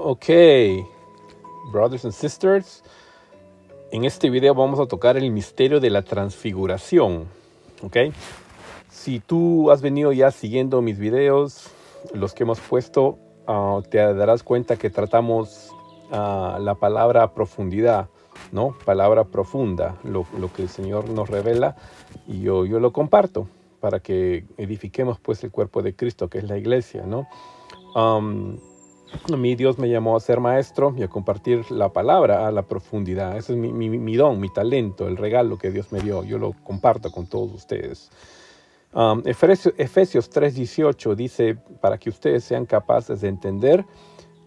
Ok, brothers and sisters, en este video vamos a tocar el misterio de la transfiguración. Ok, si tú has venido ya siguiendo mis videos, los que hemos puesto, te darás cuenta que tratamos la palabra profundidad, ¿no? Palabra profunda, lo que el Señor nos revela, y yo lo comparto para que edifiquemos pues el cuerpo de Cristo, que es la iglesia, ¿no? A mí Dios me llamó a ser maestro y a compartir la palabra a la profundidad. Ese es mi don, mi talento, el regalo que Dios me dio. Yo lo comparto con todos ustedes. Efesios 3:18 dice, para que ustedes sean capaces de entender,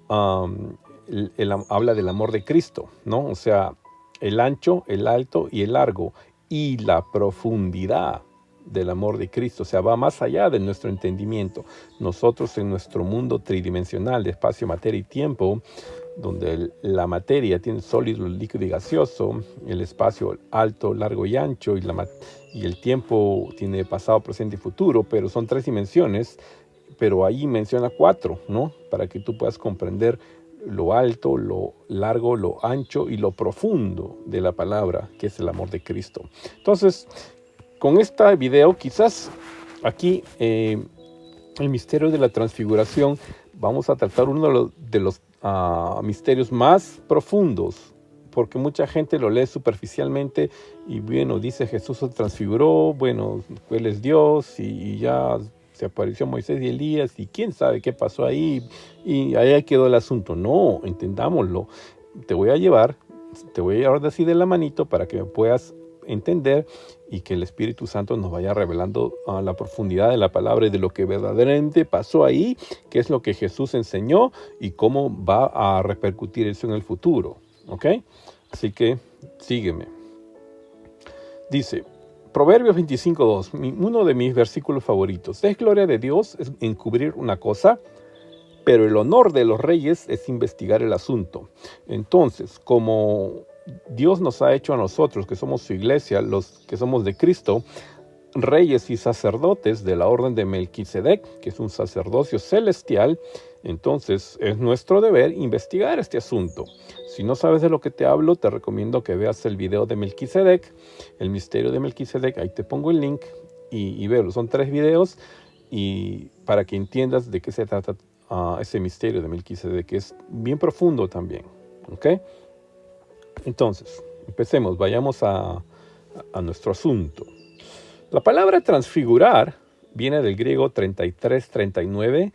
habla del amor de Cristo, ¿no? O sea, el ancho, el alto y el largo, y la profundidad del amor de Cristo. O sea, va más allá de nuestro entendimiento. Nosotros en nuestro mundo tridimensional de espacio, materia y tiempo, donde la materia tiene sólido, líquido y gaseoso, el espacio alto, largo y ancho, y el tiempo tiene pasado, presente y futuro, pero son 3 dimensiones, pero ahí menciona 4, ¿no? Para que tú puedas comprender lo alto, lo largo, lo ancho y lo profundo de la palabra, que es el amor de Cristo. Entonces, con este video, quizás aquí, el misterio de la transfiguración, vamos a tratar uno de los misterios más profundos, porque mucha gente lo lee superficialmente y bueno, dice Jesús se transfiguró, bueno, Él es Dios y ya se apareció Moisés y Elías y quién sabe qué pasó ahí y ahí quedó el asunto. No, entendámoslo. Te voy a llevar así de la manito para que me puedas entender y que el Espíritu Santo nos vaya revelando la profundidad de la palabra y de lo que verdaderamente pasó ahí, qué es lo que Jesús enseñó y cómo va a repercutir eso en el futuro. ¿Ok? Así que sígueme. Dice, Proverbios 25:2, uno de mis versículos favoritos. Es gloria de Dios encubrir una cosa, pero el honor de los reyes es investigar el asunto. Entonces, como Dios nos ha hecho a nosotros, que somos su iglesia, los que somos de Cristo, reyes y sacerdotes de la orden de Melquisedec, que es un sacerdocio celestial, entonces es nuestro deber investigar este asunto. Si no sabes de lo que te hablo, te recomiendo que veas el video de Melquisedec, el misterio de Melquisedec, ahí te pongo el link y velo. Son 3 videos y para que entiendas de qué se trata ese misterio de Melquisedec, que es bien profundo también. ¿Ok? Entonces, empecemos, vayamos a nuestro asunto. La palabra transfigurar viene del griego 33-39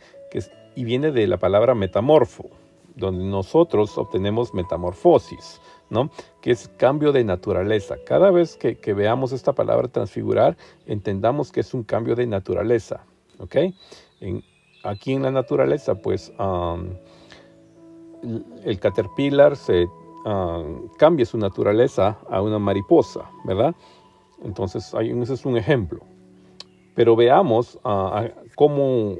y viene de la palabra metamorfo, donde nosotros obtenemos metamorfosis, ¿no? Que es cambio de naturaleza. Cada vez que veamos esta palabra transfigurar, entendamos que es un cambio de naturaleza. ¿Ok? Aquí en la naturaleza, pues, el caterpillar cambia su naturaleza a una mariposa, ¿verdad? Entonces, ese es un ejemplo. Pero veamos cómo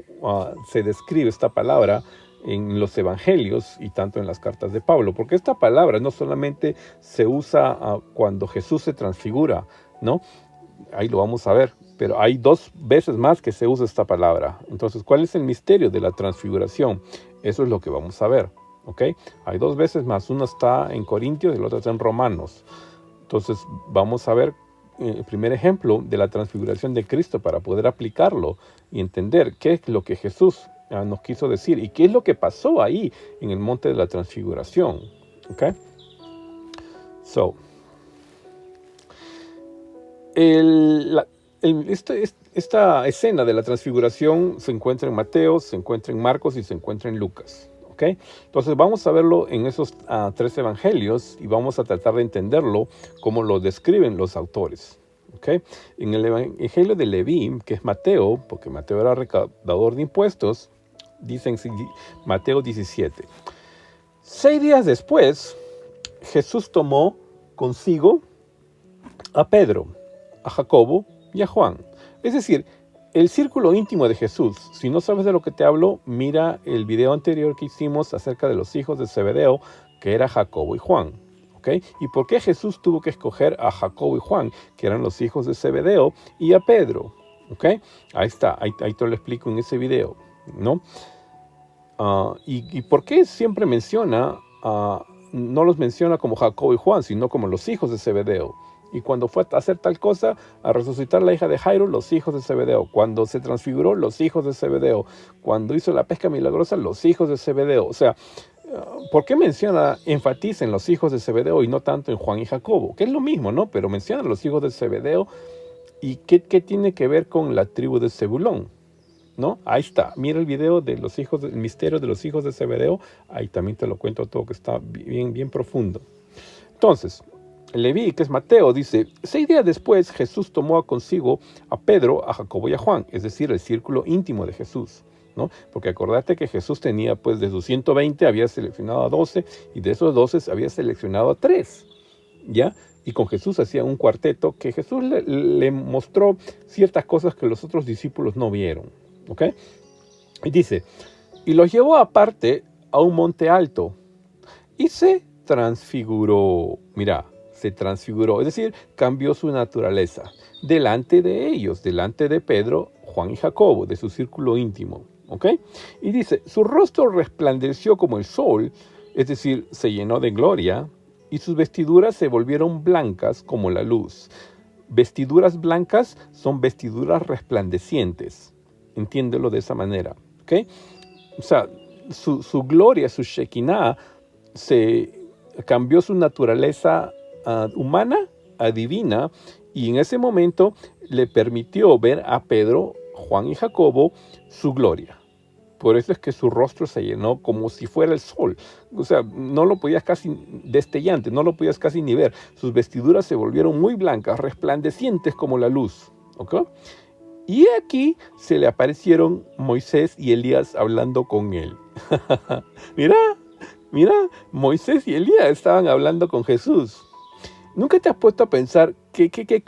se describe esta palabra en los evangelios y tanto en las cartas de Pablo. Porque esta palabra no solamente se usa cuando Jesús se transfigura, ¿no? Ahí lo vamos a ver. Pero hay 2 veces más que se usa esta palabra. Entonces, ¿cuál es el misterio de la transfiguración? Eso es lo que vamos a ver. ¿Ok? Hay 2 veces más. Una está en Corintios y la otra está en Romanos. Entonces, vamos a ver el primer ejemplo de la transfiguración de Cristo para poder aplicarlo y entender qué es lo que Jesús nos quiso decir y qué es lo que pasó ahí en el monte de la transfiguración. ¿Ok? Esta escena de la transfiguración se encuentra en Mateo, se encuentra en Marcos y se encuentra en Lucas. ¿Okay? Entonces vamos a verlo en esos 3 evangelios y vamos a tratar de entenderlo como lo describen los autores. ¿Okay? En el evangelio de Leví, que es Mateo, porque Mateo era recaudador de impuestos, dice en Mateo 17. 6 días después, Jesús tomó consigo a Pedro, a Jacobo y a Juan. Es decir, el círculo íntimo de Jesús. Si no sabes de lo que te hablo, mira el video anterior que hicimos acerca de los hijos de Zebedeo, que era Jacobo y Juan. ¿Okay? ¿Y por qué Jesús tuvo que escoger a Jacobo y Juan, que eran los hijos de Zebedeo, y a Pedro? ¿Okay? Ahí está, ahí te lo explico en ese video, ¿no? ¿Y por qué siempre no los menciona como Jacobo y Juan, sino como los hijos de Zebedeo? Y cuando fue a hacer tal cosa, a resucitar la hija de Jairo, los hijos de Zebedeo. Cuando se transfiguró, los hijos de Zebedeo. Cuando hizo la pesca milagrosa, los hijos de Zebedeo. O sea, ¿por qué enfatiza en los hijos de Zebedeo y no tanto en Juan y Jacobo? Que es lo mismo, ¿no? Pero menciona a los hijos de Zebedeo. ¿Y qué tiene que ver con la tribu de Zebulón? ¿No? Ahí está. Mira el video de el misterio de los hijos de Zebedeo. Ahí también te lo cuento todo, que está bien, bien profundo. Entonces, Leví, que es Mateo, dice: 6 días después Jesús tomó consigo a Pedro, a Jacobo y a Juan, es decir, el círculo íntimo de Jesús, ¿no? Porque acordate que Jesús tenía, pues, de sus 120 había seleccionado a 12, y de esos 12 había seleccionado a 3, ¿ya? Y con Jesús hacía un cuarteto que Jesús le mostró ciertas cosas que los otros discípulos no vieron, ¿ok? Y dice: y los llevó aparte a un monte alto y se transfiguró. Mira, se transfiguró, es decir, cambió su naturaleza delante de ellos, delante de Pedro, Juan y Jacobo, de su círculo íntimo, ¿ok? Y dice: su rostro resplandeció como el sol, es decir, se llenó de gloria, y sus vestiduras se volvieron blancas como la luz. Vestiduras blancas son vestiduras resplandecientes, entiéndelo de esa manera, ¿ok? O sea, su gloria, su Shekinah, cambió su naturaleza humana a divina, y en ese momento le permitió ver a Pedro, Juan y Jacobo su gloria. Por eso es que su rostro se llenó como si fuera el sol. O sea, no lo podías casi destellante, no lo podías casi ni ver. Sus vestiduras se volvieron muy blancas, resplandecientes como la luz, ¿ok? Y aquí se le aparecieron Moisés y Elías hablando con él. Mira, Moisés y Elías estaban hablando con Jesús. ¿Nunca te has puesto a pensar qué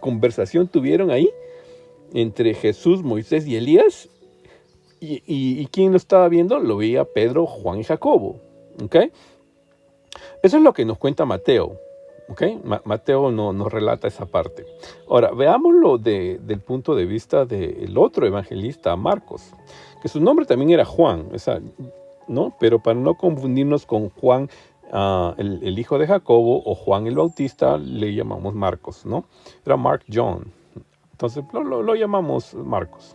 conversación tuvieron ahí entre Jesús, Moisés y Elías? ¿Y quién lo estaba viendo? Lo veía Pedro, Juan y Jacobo, ¿ok? Eso es lo que nos cuenta Mateo, ¿ok? Mateo nos relata esa parte. Ahora, veámoslo del punto de vista del otro evangelista, Marcos, que su nombre también era Juan, ¿no? Pero para no confundirnos con Juan, el hijo de Jacobo, o Juan el Bautista, le llamamos Marcos, ¿no? Era Mark John. Entonces lo llamamos Marcos.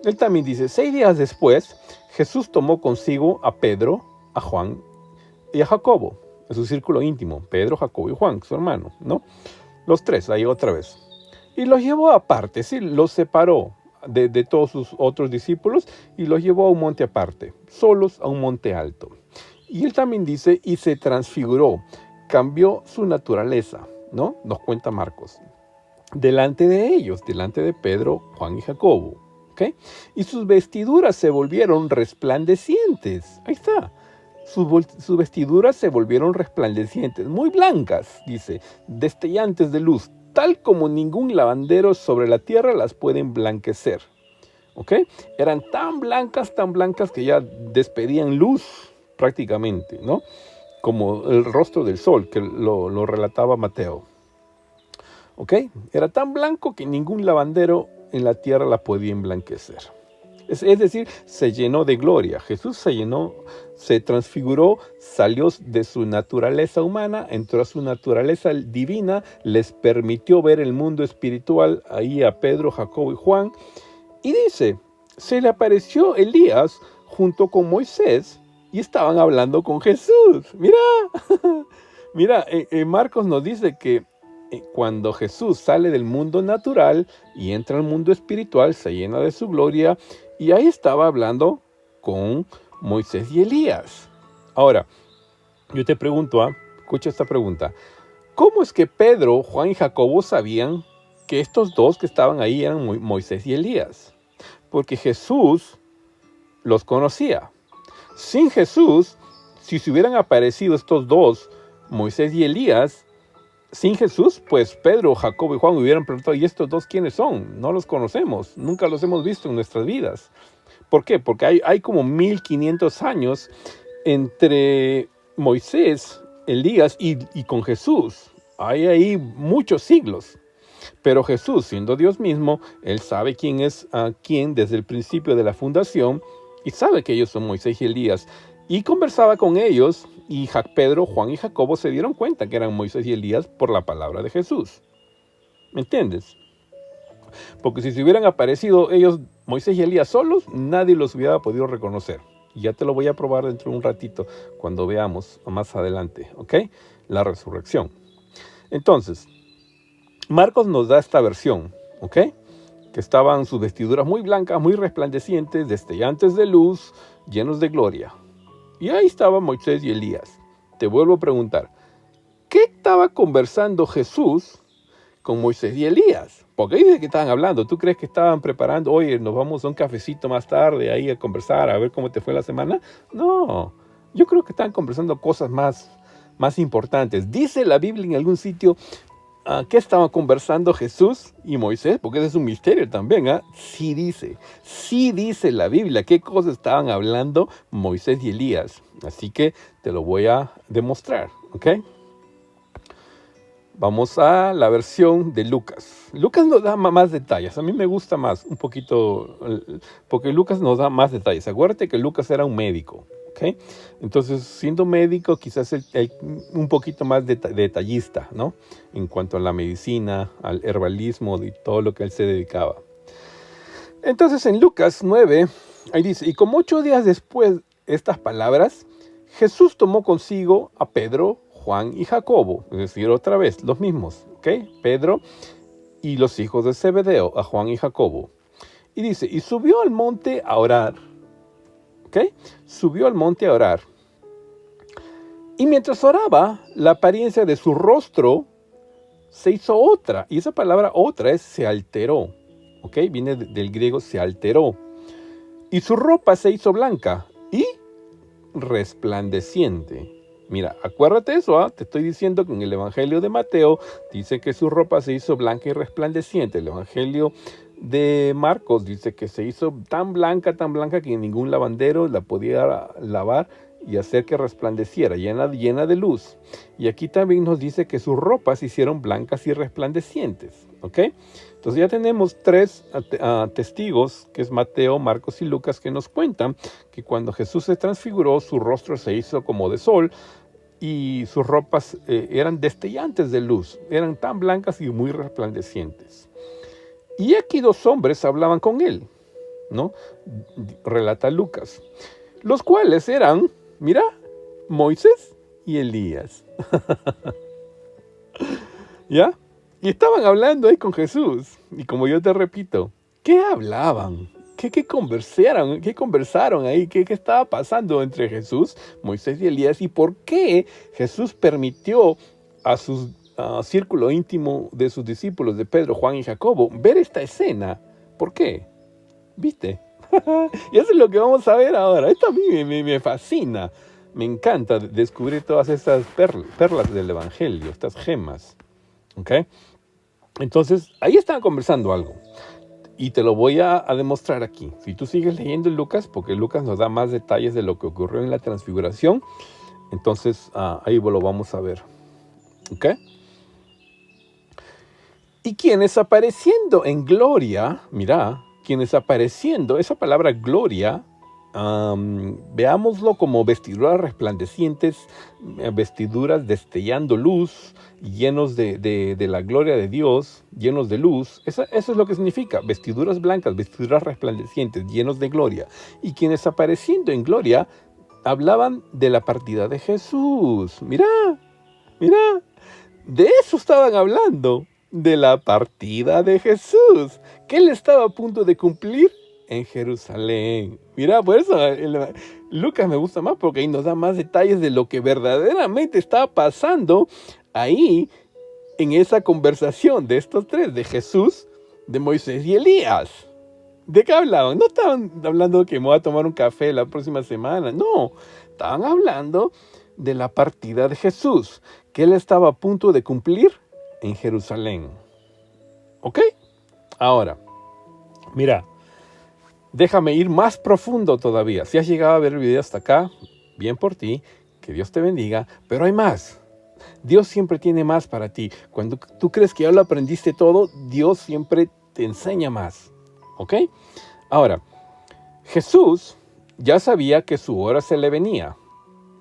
Él también dice: 6 días después, Jesús tomó consigo a Pedro, a Juan y a Jacobo, en su círculo íntimo, Pedro, Jacobo y Juan, su hermano, ¿no? Los 3, ahí otra vez. Y los llevó aparte, sí, los separó de todos sus otros discípulos y los llevó a un monte aparte, solos a un monte alto. Y él también dice: y se transfiguró, cambió su naturaleza, ¿no? Nos cuenta Marcos. Delante de ellos, delante de Pedro, Juan y Jacobo, ¿ok? Y sus vestiduras se volvieron resplandecientes. Ahí está. Sus vestiduras se volvieron resplandecientes, muy blancas, dice, destellantes de luz, tal como ningún lavandero sobre la tierra las puede emblanquecer, ¿ok? Eran tan blancas que ya despedían luz prácticamente, ¿no? Como el rostro del sol, que lo relataba Mateo, ¿ok? Era tan blanco que ningún lavandero en la tierra la podía emblanquecer. Es decir, se llenó de gloria. Jesús se transfiguró, salió de su naturaleza humana, entró a su naturaleza divina, les permitió ver el mundo espiritual ahí a Pedro, Jacobo y Juan. Y dice: se le apareció Elías junto con Moisés y estaban hablando con Jesús. Mira, Marcos nos dice que cuando Jesús sale del mundo natural y entra al mundo espiritual, se llena de su gloria, y ahí estaba hablando con Moisés y Elías. Ahora, yo te pregunto, escucha esta pregunta: ¿cómo es que Pedro, Juan y Jacobo sabían que estos dos que estaban ahí eran Moisés y Elías? Porque Jesús los conocía. Sin Jesús, si se hubieran aparecido estos dos, Moisés y Elías, sin Jesús, pues Pedro, Jacobo y Juan hubieran preguntado: ¿y estos dos quiénes son? No los conocemos, nunca los hemos visto en nuestras vidas. ¿Por qué? Porque hay como 1500 años entre Moisés, Elías y con Jesús. Hay ahí muchos siglos. Pero Jesús, siendo Dios mismo, Él sabe quién es quién desde el principio de la fundación y sabe que ellos son Moisés y Elías. Y conversaba con ellos y Pedro, Juan y Jacobo se dieron cuenta que eran Moisés y Elías por la palabra de Jesús. ¿Me entiendes? Porque si se hubieran aparecido ellos, Moisés y Elías solos, nadie los hubiera podido reconocer. Y ya te lo voy a probar dentro de un ratito, cuando veamos más adelante, ¿ok? La resurrección. Entonces, Marcos nos da esta versión, ¿ok? Que estaban sus vestiduras muy blancas, muy resplandecientes, destellantes de luz, llenos de gloria. Y ahí estaban Moisés y Elías. Te vuelvo a preguntar, ¿qué estaba conversando Jesús con Moisés y Elías? Porque ahí dice que estaban hablando. ¿Tú crees que estaban preparando, oye, nos vamos a un cafecito más tarde ahí a conversar, a ver cómo te fue la semana? No, yo creo que estaban conversando cosas más importantes. Dice la Biblia en algún sitio, ¿qué estaban conversando Jesús y Moisés? Porque ese es un misterio también, ¿ah? Sí dice la Biblia qué cosas estaban hablando Moisés y Elías. Así que te lo voy a demostrar, ¿ok? Vamos a la versión de Lucas. Lucas nos da más detalles. A mí me gusta más, un poquito, porque Lucas nos da más detalles. Acuérdate que Lucas era un médico, ¿ok? Entonces, siendo médico, quizás un poquito más detallista, ¿no? En cuanto a la medicina, al herbalismo y todo lo que él se dedicaba. Entonces, en Lucas 9, ahí dice, y como 8 días después de estas palabras, Jesús tomó consigo a Pedro, Juan y Jacobo, es decir, otra vez, los mismos, ¿ok? Pedro y los hijos de Zebedeo, a Juan y Jacobo. Y dice, y subió al monte a orar, ¿ok? Subió al monte a orar. Y mientras oraba, la apariencia de su rostro se hizo otra. Y esa palabra otra es se alteró, ¿ok? Viene del griego se alteró. Y su ropa se hizo blanca y resplandeciente. Mira, acuérdate eso, ¿eh? Te estoy diciendo que en el Evangelio de Mateo dice que su ropa se hizo blanca y resplandeciente. El Evangelio de Marcos dice que se hizo tan blanca que ningún lavandero la podía lavar y hacer que resplandeciera, llena de luz. Y aquí también nos dice que sus ropas se hicieron blancas y resplandecientes, ¿ok? Entonces ya tenemos 3 testigos, que es Mateo, Marcos y Lucas, que nos cuentan que cuando Jesús se transfiguró, su rostro se hizo como de sol y sus ropas eran destellantes de luz, eran tan blancas y muy resplandecientes. Y aquí 2 hombres hablaban con él, ¿no? Relata Lucas, los cuales eran, mira, Moisés y Elías. ¿Ya? Y estaban hablando ahí con Jesús. Y como yo te repito, ¿qué hablaban? ¿Qué conversaron? ¿Qué conversaron ahí? ¿Qué estaba pasando entre Jesús, Moisés y Elías? ¿Y por qué Jesús permitió a su círculo íntimo de sus discípulos, de Pedro, Juan y Jacobo, ver esta escena? ¿Por qué? ¿Viste? Y eso es lo que vamos a ver ahora. Esto a mí me fascina. Me encanta descubrir todas estas perlas del Evangelio, estas gemas. ¿Ok? Entonces, ahí estaban conversando algo. Y te lo voy a demostrar aquí. Si tú sigues leyendo Lucas, porque Lucas nos da más detalles de lo que ocurrió en la transfiguración, entonces ahí lo vamos a ver. ¿Ok? Y quienes apareciendo en gloria, mira, quienes apareciendo, esa palabra gloria, veámoslo como vestiduras resplandecientes, vestiduras destellando luz, llenos de la gloria de Dios, llenos de luz. Eso es lo que significa, vestiduras blancas, vestiduras resplandecientes, llenos de gloria. Y quienes apareciendo en gloria, hablaban de la partida de Jesús. Mira, de eso estaban hablando, de la partida de Jesús, que él estaba a punto de cumplir en Jerusalén. Mira, por eso Lucas me gusta más, porque ahí nos da más detalles de lo que verdaderamente estaba pasando ahí en esa conversación de estos 3, de Jesús, de Moisés y Elías. ¿De qué hablaban? No estaban hablando que me voy a tomar un café la próxima semana, no, estaban hablando de la partida de Jesús, que él estaba a punto de cumplir en Jerusalén. ¿Ok? Ahora, mira, déjame ir más profundo todavía. Si has llegado a ver el video hasta acá, bien por ti, que Dios te bendiga, pero hay más. Dios siempre tiene más para ti. Cuando tú crees que ya lo aprendiste todo, Dios siempre te enseña más. ¿Ok? Ahora, Jesús ya sabía que su hora se le venía.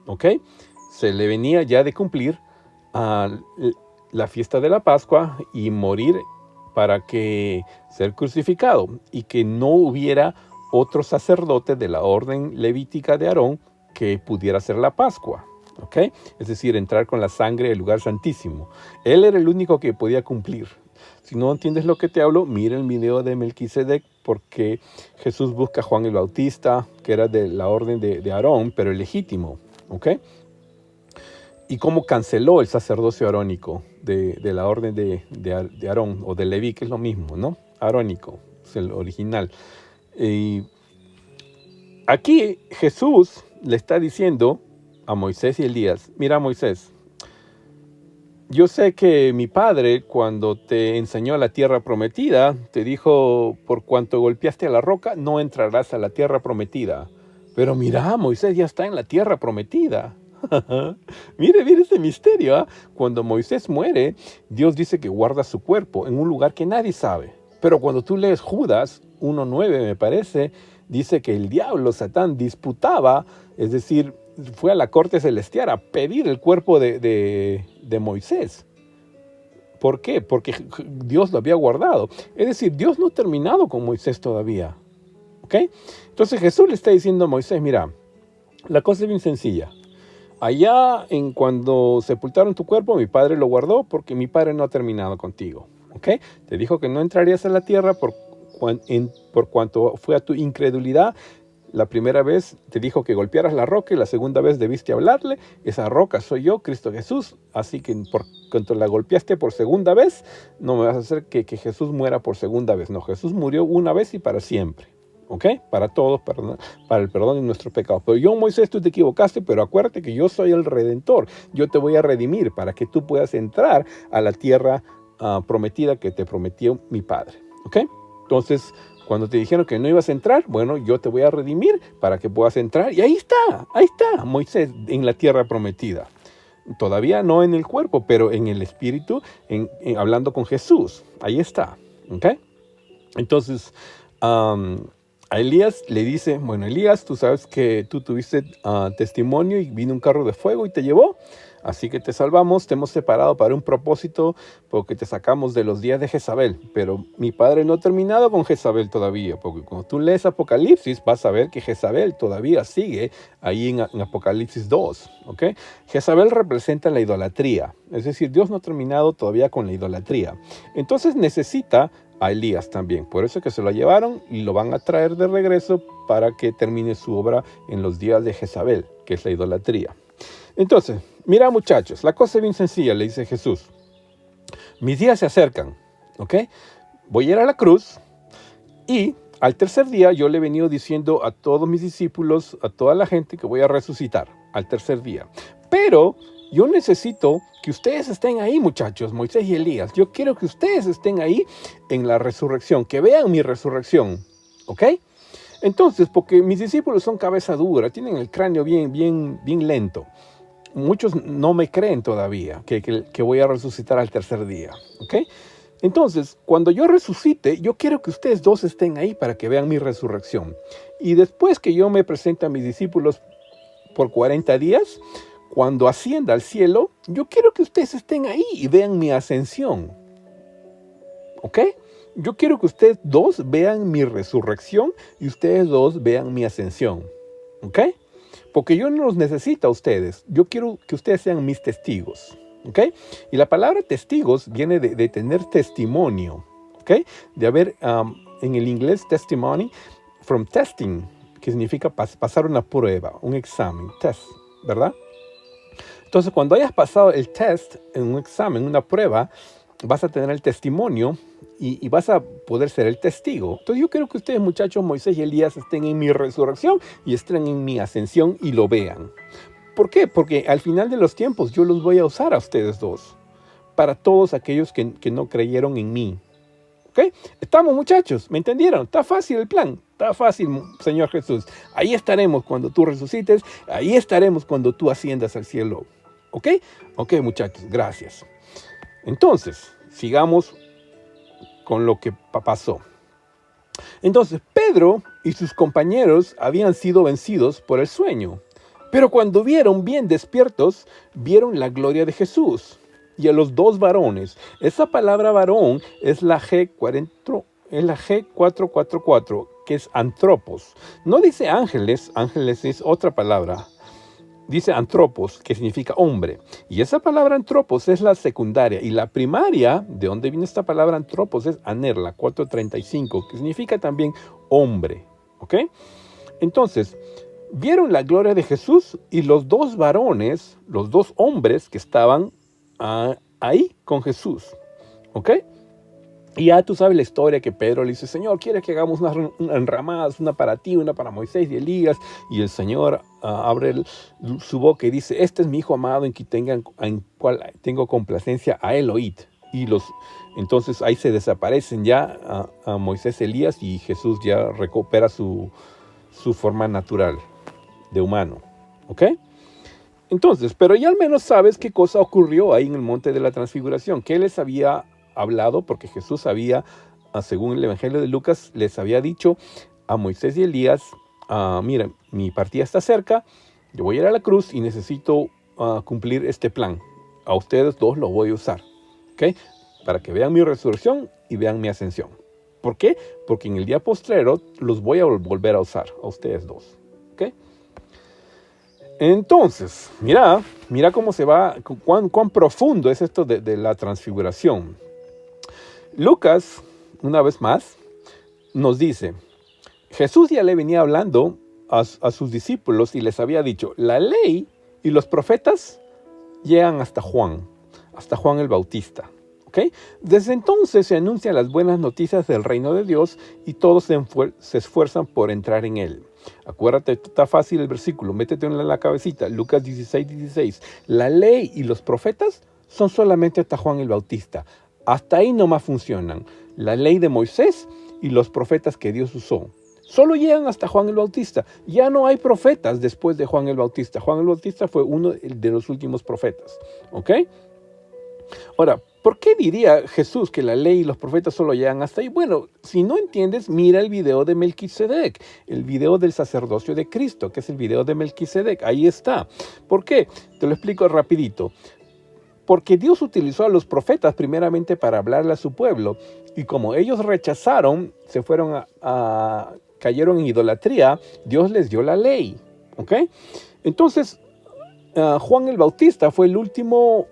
¿Ok? Se le venía ya de cumplir la fiesta de la Pascua y morir para que ser crucificado y que no hubiera otro sacerdote de la orden levítica de Aarón que pudiera hacer la Pascua. ¿Ok? Es decir, entrar con la sangre del lugar santísimo. Él era el único que podía cumplir. Si no entiendes lo que te hablo, mira el video de Melquisedec, porque Jesús busca a Juan el Bautista, que era de la orden de Aarón, pero el legítimo. ¿Ok? Y cómo canceló el sacerdocio arónico de la orden de Aarón, o de Leví, que es lo mismo, ¿no? Arónico, es el original. Y aquí Jesús le está diciendo a Moisés y Elías: mira, Moisés, yo sé que mi padre, cuando te enseñó la tierra prometida, te dijo: por cuanto golpeaste a la roca, no entrarás a la tierra prometida. Pero mira, Moisés ya está en la tierra prometida. Mire ese misterio, ¿eh? Cuando Moisés muere, Dios dice que guarda su cuerpo en un lugar que nadie sabe. Pero cuando tú lees Judas 1:9, me parece, dice que el diablo, Satán, disputaba, es decir, fue a la corte celestial a pedir el cuerpo de Moisés. ¿Por qué? Porque Dios lo había guardado. Es decir, Dios no ha terminado con Moisés todavía. ¿Ok? Entonces Jesús le está diciendo a Moisés: mira, la cosa es bien sencilla. Allá, cuando sepultaron tu cuerpo, mi padre lo guardó porque mi padre no ha terminado contigo. ¿Ok? Te dijo que no entrarías a la tierra por cuanto fue a tu incredulidad. La primera vez te dijo que golpearas la roca y la segunda vez debiste hablarle. Esa roca soy yo, Cristo Jesús. Así que por cuanto la golpeaste por segunda vez, no me vas a hacer que Jesús muera por segunda vez. No, Jesús murió una vez y para siempre. ¿Ok? Para todos, para el perdón de nuestros pecados. Pero yo, Moisés, tú te equivocaste, pero acuérdate que yo soy el Redentor. Yo te voy a redimir para que tú puedas entrar a la tierra prometida que te prometió mi Padre. ¿Ok? Entonces, cuando te dijeron que no ibas a entrar, bueno, yo te voy a redimir para que puedas entrar. Y ahí está Moisés en la tierra prometida. Todavía no en el cuerpo, pero en el espíritu, hablando con Jesús. Ahí está. ¿Ok? Entonces, a Elías le dice: bueno, Elías, tú sabes que tú tuviste testimonio y vino un carro de fuego y te llevó. Así que te salvamos, te hemos separado para un propósito, porque te sacamos de los días de Jezabel. Pero mi padre no ha terminado con Jezabel todavía, porque cuando tú lees Apocalipsis vas a ver que Jezabel todavía sigue ahí en Apocalipsis 2. ¿Ok? Jezabel representa la idolatría, es decir, Dios no ha terminado todavía con la idolatría. Entonces necesita a Elías también. Por eso es que se lo llevaron y lo van a traer de regreso para que termine su obra en los días de Jezabel, que es la idolatría. Entonces, mira, muchachos, la cosa es bien sencilla, le dice Jesús. Mis días se acercan, ¿ok? Voy a ir a la cruz y al tercer día yo le he venido diciendo a todos mis discípulos, a toda la gente, que voy a resucitar al tercer día. Pero yo necesito que ustedes estén ahí, muchachos, Moisés y Elías. Yo quiero que ustedes estén ahí en la resurrección, que vean mi resurrección, ¿ok? Entonces, porque mis discípulos son cabeza dura, tienen el cráneo bien lento. Muchos no me creen todavía que voy a resucitar al tercer día, ¿ok? Entonces, cuando yo resucite, yo quiero que ustedes dos estén ahí para que vean mi resurrección. Y después que yo me presente a mis discípulos por 40 días, cuando ascienda al cielo, yo quiero que ustedes estén ahí y vean mi ascensión. ¿Ok? Yo quiero que ustedes dos vean mi resurrección y ustedes dos vean mi ascensión. ¿Ok? Porque yo no los necesito a ustedes. Yo quiero que ustedes sean mis testigos. ¿Ok? Y la palabra testigos viene de tener testimonio. ¿Ok? De haber, en el inglés, testimony, from testing, que significa pasar una prueba, un examen, test, ¿verdad? Entonces, cuando hayas pasado el test en un examen, una prueba, vas a tener el testimonio y vas a poder ser el testigo. Entonces, yo quiero que ustedes, muchachos, Moisés y Elías, estén en mi resurrección y estén en mi ascensión y lo vean. ¿Por qué? Porque al final de los tiempos yo los voy a usar a ustedes dos, para todos aquellos que no creyeron en mí. ¿Ok? Estamos, muchachos, ¿me entendieron? Está fácil el plan, está fácil, Señor Jesús. Ahí estaremos cuando tú resucites, ahí estaremos cuando tú asciendas al cielo. ¿Ok? Ok, muchachos, gracias. Entonces, sigamos con lo que pasó. Entonces, Pedro y sus compañeros habían sido vencidos por el sueño. Pero cuando vieron bien despiertos, vieron la gloria de Jesús y a los dos varones. Esa palabra varón es la G444, que es antropos. No dice ángeles, ángeles es otra palabra. Dice antropos, que significa hombre. Y esa palabra antropos es la secundaria. Y la primaria, de donde viene esta palabra antropos, es aner, la 435, que significa también hombre. ¿Ok? Entonces, vieron la gloria de Jesús y los dos varones, los dos hombres que estaban ahí con Jesús. ¿Ok? Y ya tú sabes la historia que Pedro le dice, Señor, ¿quiere que hagamos unas enramadas, una para ti, una para Moisés y Elías? Y el Señor abre su boca y dice, este es mi Hijo amado en cual tengo complacencia, a él oíd. Y entonces ahí se desaparecen ya a Moisés, Elías, y Jesús ya recupera su forma natural de humano. ¿Ok? Entonces, pero ya al menos sabes qué cosa ocurrió ahí en el monte de la transfiguración, que les había hablado, porque Jesús había, según el Evangelio de Lucas, les había dicho a Moisés y Elías, miren, mi partida está cerca, yo voy a ir a la cruz y necesito cumplir este plan. A ustedes dos lo voy a usar, ¿ok? Para que vean mi resurrección y vean mi ascensión. ¿Por qué? Porque en el día postrero los voy a volver a usar, a ustedes dos, ¿ok? Entonces, mira cómo se va, cuán profundo es esto de la transfiguración. Lucas, una vez más, nos dice, Jesús ya le venía hablando a sus discípulos y les había dicho, la ley y los profetas llegan hasta Juan el Bautista. ¿Okay? Desde entonces se anuncian las buenas noticias del reino de Dios y todos se esfuerzan por entrar en él. Acuérdate, está fácil el versículo, métete en la cabecita, Lucas 16. La ley y los profetas son solamente hasta Juan el Bautista. Hasta ahí nomás funcionan. La ley de Moisés y los profetas que Dios usó. Solo llegan hasta Juan el Bautista. Ya no hay profetas después de Juan el Bautista. Juan el Bautista fue uno de los últimos profetas. ¿Ok? Ahora, ¿por qué diría Jesús que la ley y los profetas solo llegan hasta ahí? Bueno, si no entiendes, mira el video de Melquisedec, el video del sacerdocio de Cristo, que es el video de Melquisedec. Ahí está. ¿Por qué? Te lo explico rapidito. Porque Dios utilizó a los profetas primeramente para hablarle a su pueblo. Y como ellos rechazaron, se fueron cayeron en idolatría, Dios les dio la ley. ¿Ok? Entonces, Juan el Bautista fue el último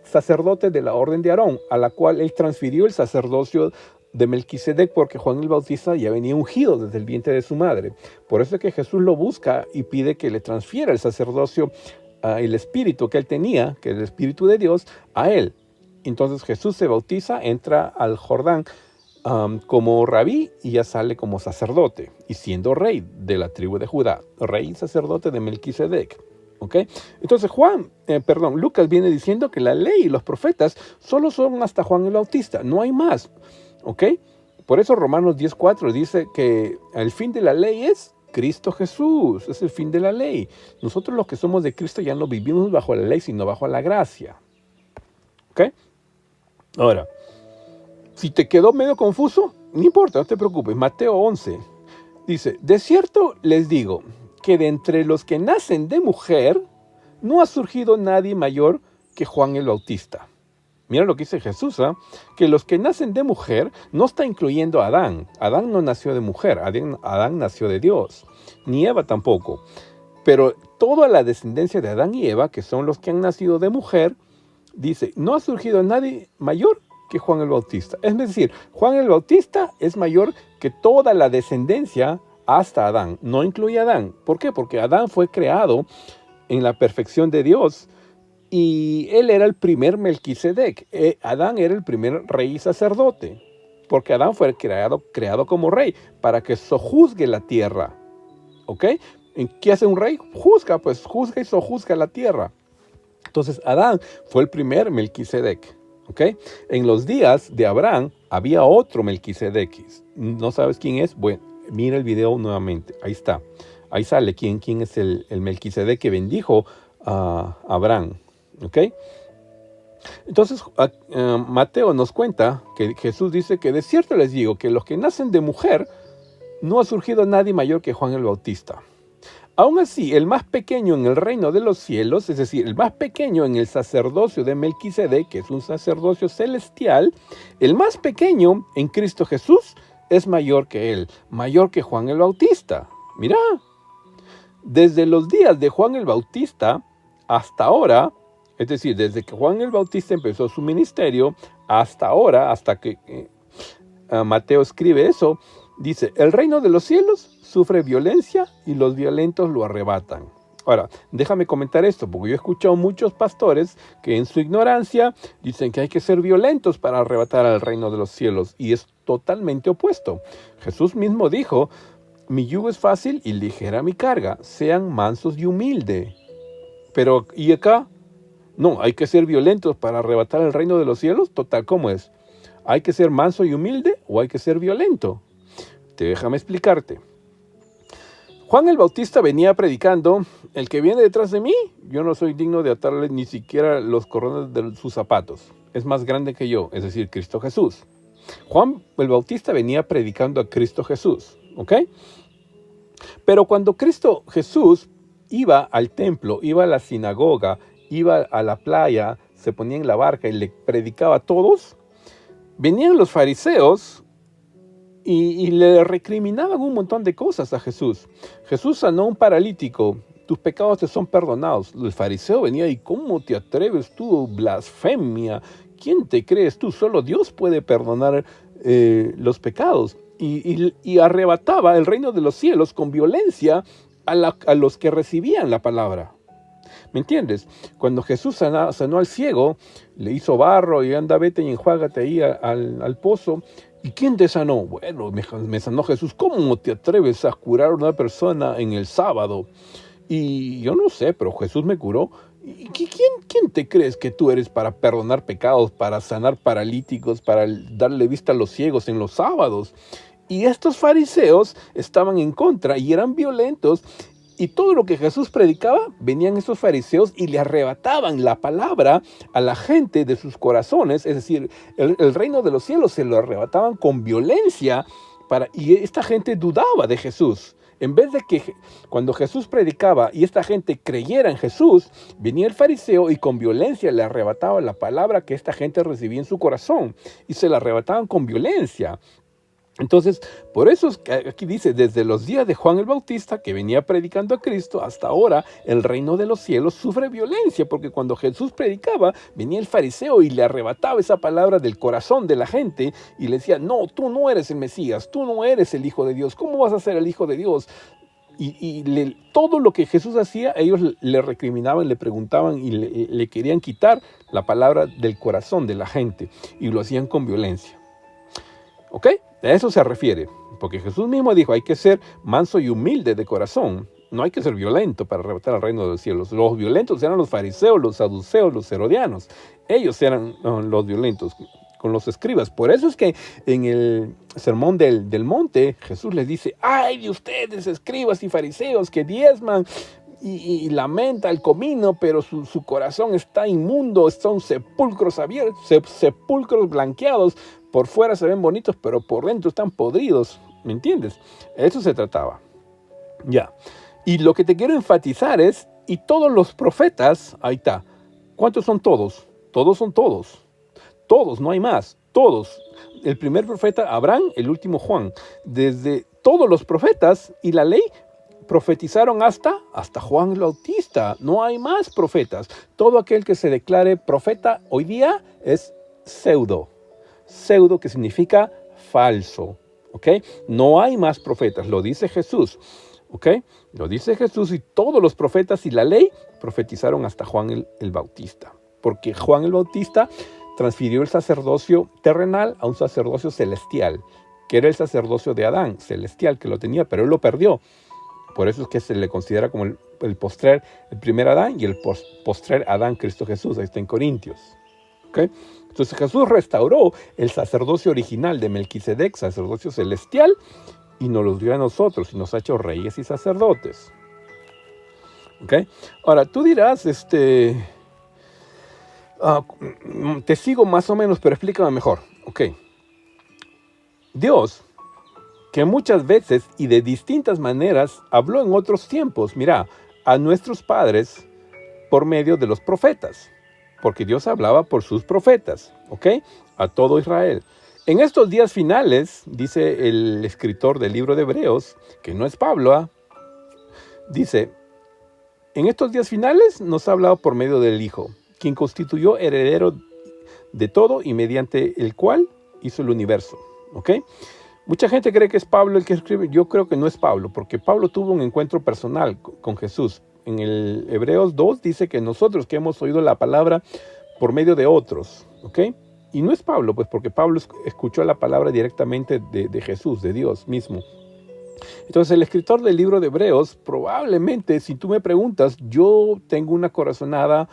sacerdote de la orden de Aarón, a la cual él transfirió el sacerdocio de Melquisedec, porque Juan el Bautista ya venía ungido desde el vientre de su madre. Por eso es que Jesús lo busca y pide que le transfiera el sacerdocio, el espíritu que él tenía, que es el espíritu de Dios, a él. Entonces Jesús se bautiza, entra al Jordán como rabí y ya sale como sacerdote, y siendo rey de la tribu de Judá, rey y sacerdote de Melquisedec. ¿Okay? Entonces Lucas viene diciendo que la ley y los profetas solo son hasta Juan el Bautista, no hay más. ¿Okay? Por eso Romanos 10:4 dice que el fin de la ley es Cristo Jesús, es el fin de la ley. Nosotros los que somos de Cristo ya no vivimos bajo la ley, sino bajo la gracia. ¿Ok? Ahora, si te quedó medio confuso, no importa, no te preocupes. Mateo 11 dice, de cierto les digo que de entre los que nacen de mujer, no ha surgido nadie mayor que Juan el Bautista. Mira lo que dice Jesús, que los que nacen de mujer no está incluyendo a Adán. Adán no nació de mujer, Adán nació de Dios, ni Eva tampoco. Pero toda la descendencia de Adán y Eva, que son los que han nacido de mujer, dice, no ha surgido nadie mayor que Juan el Bautista. Es decir, Juan el Bautista es mayor que toda la descendencia hasta Adán. No incluye a Adán. ¿Por qué? Porque Adán fue creado en la perfección de Dios. Y él era el primer Melquisedec. Adán era el primer rey y sacerdote. Porque Adán fue creado como rey para que sojuzgue la tierra. ¿Ok? ¿Qué hace un rey? Juzga y sojuzga la tierra. Entonces Adán fue el primer Melquisedec. ¿Ok? En los días de Abraham había otro Melquisedec. ¿No sabes quién es? Bueno, mira el video nuevamente. Ahí está. Ahí sale quién es el Melquisedec que bendijo a Abraham. ¿Ok? Entonces, Mateo nos cuenta que Jesús dice que de cierto les digo que los que nacen de mujer no ha surgido nadie mayor que Juan el Bautista. Aún así, el más pequeño en el reino de los cielos, es decir, el más pequeño en el sacerdocio de Melquisedec, que es un sacerdocio celestial, el más pequeño en Cristo Jesús es mayor que él, mayor que Juan el Bautista. Mira, desde los días de Juan el Bautista hasta ahora, es decir, desde que Juan el Bautista empezó su ministerio hasta ahora, hasta que Mateo escribe eso, dice, el reino de los cielos sufre violencia y los violentos lo arrebatan. Ahora, déjame comentar esto, porque yo he escuchado muchos pastores que en su ignorancia dicen que hay que ser violentos para arrebatar al reino de los cielos, y es totalmente opuesto. Jesús mismo dijo, mi yugo es fácil y ligera mi carga, sean mansos y humildes. Pero, ¿y acá? No, hay que ser violentos para arrebatar el reino de los cielos. Total, ¿cómo es? ¿Hay que ser manso y humilde o hay que ser violento? Déjame explicarte. Juan el Bautista venía predicando, el que viene detrás de mí, yo no soy digno de atarle ni siquiera los cordones de sus zapatos. Es más grande que yo, es decir, Cristo Jesús. Juan el Bautista venía predicando a Cristo Jesús, ¿ok? Pero cuando Cristo Jesús iba al templo, iba a la sinagoga, iba a la playa, se ponía en la barca y le predicaba a todos, venían los fariseos y le recriminaban un montón de cosas a Jesús. Jesús sanó a un paralítico, tus pecados te son perdonados. El fariseo venía y, ¿cómo te atreves tú? Blasfemia. ¿Quién te crees tú? Solo Dios puede perdonar los pecados. Y arrebataba el reino de los cielos con violencia a los que recibían la palabra. ¿Me entiendes? Cuando Jesús sanó al ciego, le hizo barro y anda, vete y enjuágate ahí al pozo. ¿Y quién te sanó? Bueno, me sanó Jesús. ¿Cómo te atreves a curar a una persona en el sábado? Y yo no sé, pero Jesús me curó. ¿Y quién te crees que tú eres para perdonar pecados, para sanar paralíticos, para darle vista a los ciegos en los sábados? Y estos fariseos estaban en contra y eran violentos. Y todo lo que Jesús predicaba, venían estos fariseos y le arrebataban la palabra a la gente de sus corazones. Es decir, el reino de los cielos se lo arrebataban con violencia y esta gente dudaba de Jesús. En vez de que cuando Jesús predicaba y esta gente creyera en Jesús, venía el fariseo y con violencia le arrebataba la palabra que esta gente recibía en su corazón. Y se la arrebataban con violencia. Entonces, por eso es que aquí dice, desde los días de Juan el Bautista, que venía predicando a Cristo, hasta ahora el reino de los cielos sufre violencia, porque cuando Jesús predicaba, venía el fariseo y le arrebataba esa palabra del corazón de la gente y le decía, no, tú no eres el Mesías, tú no eres el Hijo de Dios, ¿cómo vas a ser el Hijo de Dios? Todo lo que Jesús hacía, ellos le recriminaban, le preguntaban y le querían quitar la palabra del corazón de la gente y lo hacían con violencia. ¿Ok? A eso se refiere, porque Jesús mismo dijo, hay que ser manso y humilde de corazón, no hay que ser violento para arrebatar el reino de los cielos. Los violentos eran los fariseos, los saduceos, los herodianos, ellos eran los violentos con los escribas. Por eso es que en el sermón del monte, Jesús les dice, ¡ay de ustedes, escribas y fariseos, que diezman y lamenta el comino, pero su corazón está inmundo, son sepulcros abiertos, sepulcros blanqueados, por fuera se ven bonitos, pero por dentro están podridos, ¿me entiendes? Eso se trataba. Ya. Y lo que te quiero enfatizar es, y todos los profetas, ahí está. ¿Cuántos son todos? Todos son todos. Todos, no hay más. Todos. El primer profeta Abraham, el último Juan. Desde todos los profetas y la ley profetizaron hasta Juan el Bautista. No hay más profetas. Todo aquel que se declare profeta hoy día es pseudo. Pseudo, que significa falso. ¿Ok? No hay más profetas. Lo dice Jesús. ¿Ok? Lo dice Jesús, y todos los profetas y la ley profetizaron hasta Juan el Bautista. Porque Juan el Bautista transfirió el sacerdocio terrenal a un sacerdocio celestial, que era el sacerdocio de Adán, celestial, que lo tenía, pero él lo perdió. Por eso es que se le considera como el postrer, el primer Adán y el postrer Adán, Cristo Jesús. Ahí está en Corintios. ¿Okay? Entonces Jesús restauró el sacerdocio original de Melquisedec, sacerdocio celestial, y nos los dio a nosotros y nos ha hecho reyes y sacerdotes. ¿Okay? Ahora, tú dirás, Te sigo más o menos, pero explícame mejor. Ok. Dios, que muchas veces y de distintas maneras habló en otros tiempos, mira, a nuestros padres por medio de los profetas, porque Dios hablaba por sus profetas, ¿ok? A todo Israel. En estos días finales, dice el escritor del libro de Hebreos, que no es Pablo, dice, en estos días finales nos ha hablado por medio del Hijo, quien constituyó heredero de todo y mediante el cual hizo el universo, ¿ok? Mucha gente cree que es Pablo el que escribe. Yo creo que no es Pablo, porque Pablo tuvo un encuentro personal con Jesús. En el Hebreos 2 dice que nosotros que hemos oído la palabra por medio de otros, ¿ok? Y no es Pablo, pues porque Pablo escuchó la palabra directamente de Jesús, de Dios mismo. Entonces el escritor del libro de Hebreos, probablemente, si tú me preguntas, yo tengo una corazonada,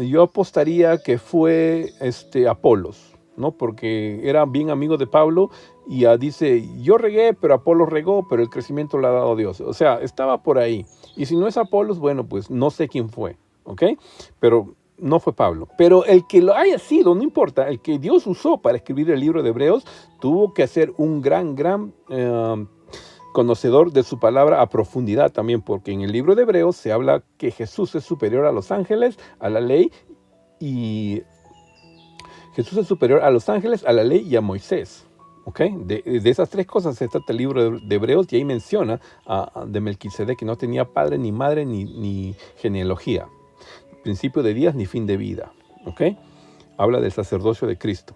yo apostaría que fue Apolos, ¿no? Porque era bien amigo de Pablo y dice, yo regué, pero Apolos regó, pero el crecimiento lo ha dado Dios. O sea, estaba por ahí. Y si no es Apolos, bueno, pues no sé quién fue, ¿ok? Pero no fue Pablo. Pero el que lo haya sido, no importa, el que Dios usó para escribir el libro de Hebreos, tuvo que hacer un gran conocedor de su palabra a profundidad también, porque en el libro de Hebreos se habla que Jesús es superior a los ángeles, a la ley, y Jesús es superior a los ángeles, a la ley y a Moisés. ¿Ok? De esas tres cosas se trata el libro de Hebreos, y ahí menciona de Melquisedec, que no tenía padre, ni madre, ni genealogía, principio de días, ni fin de vida. ¿Ok? Habla del sacerdocio de Cristo.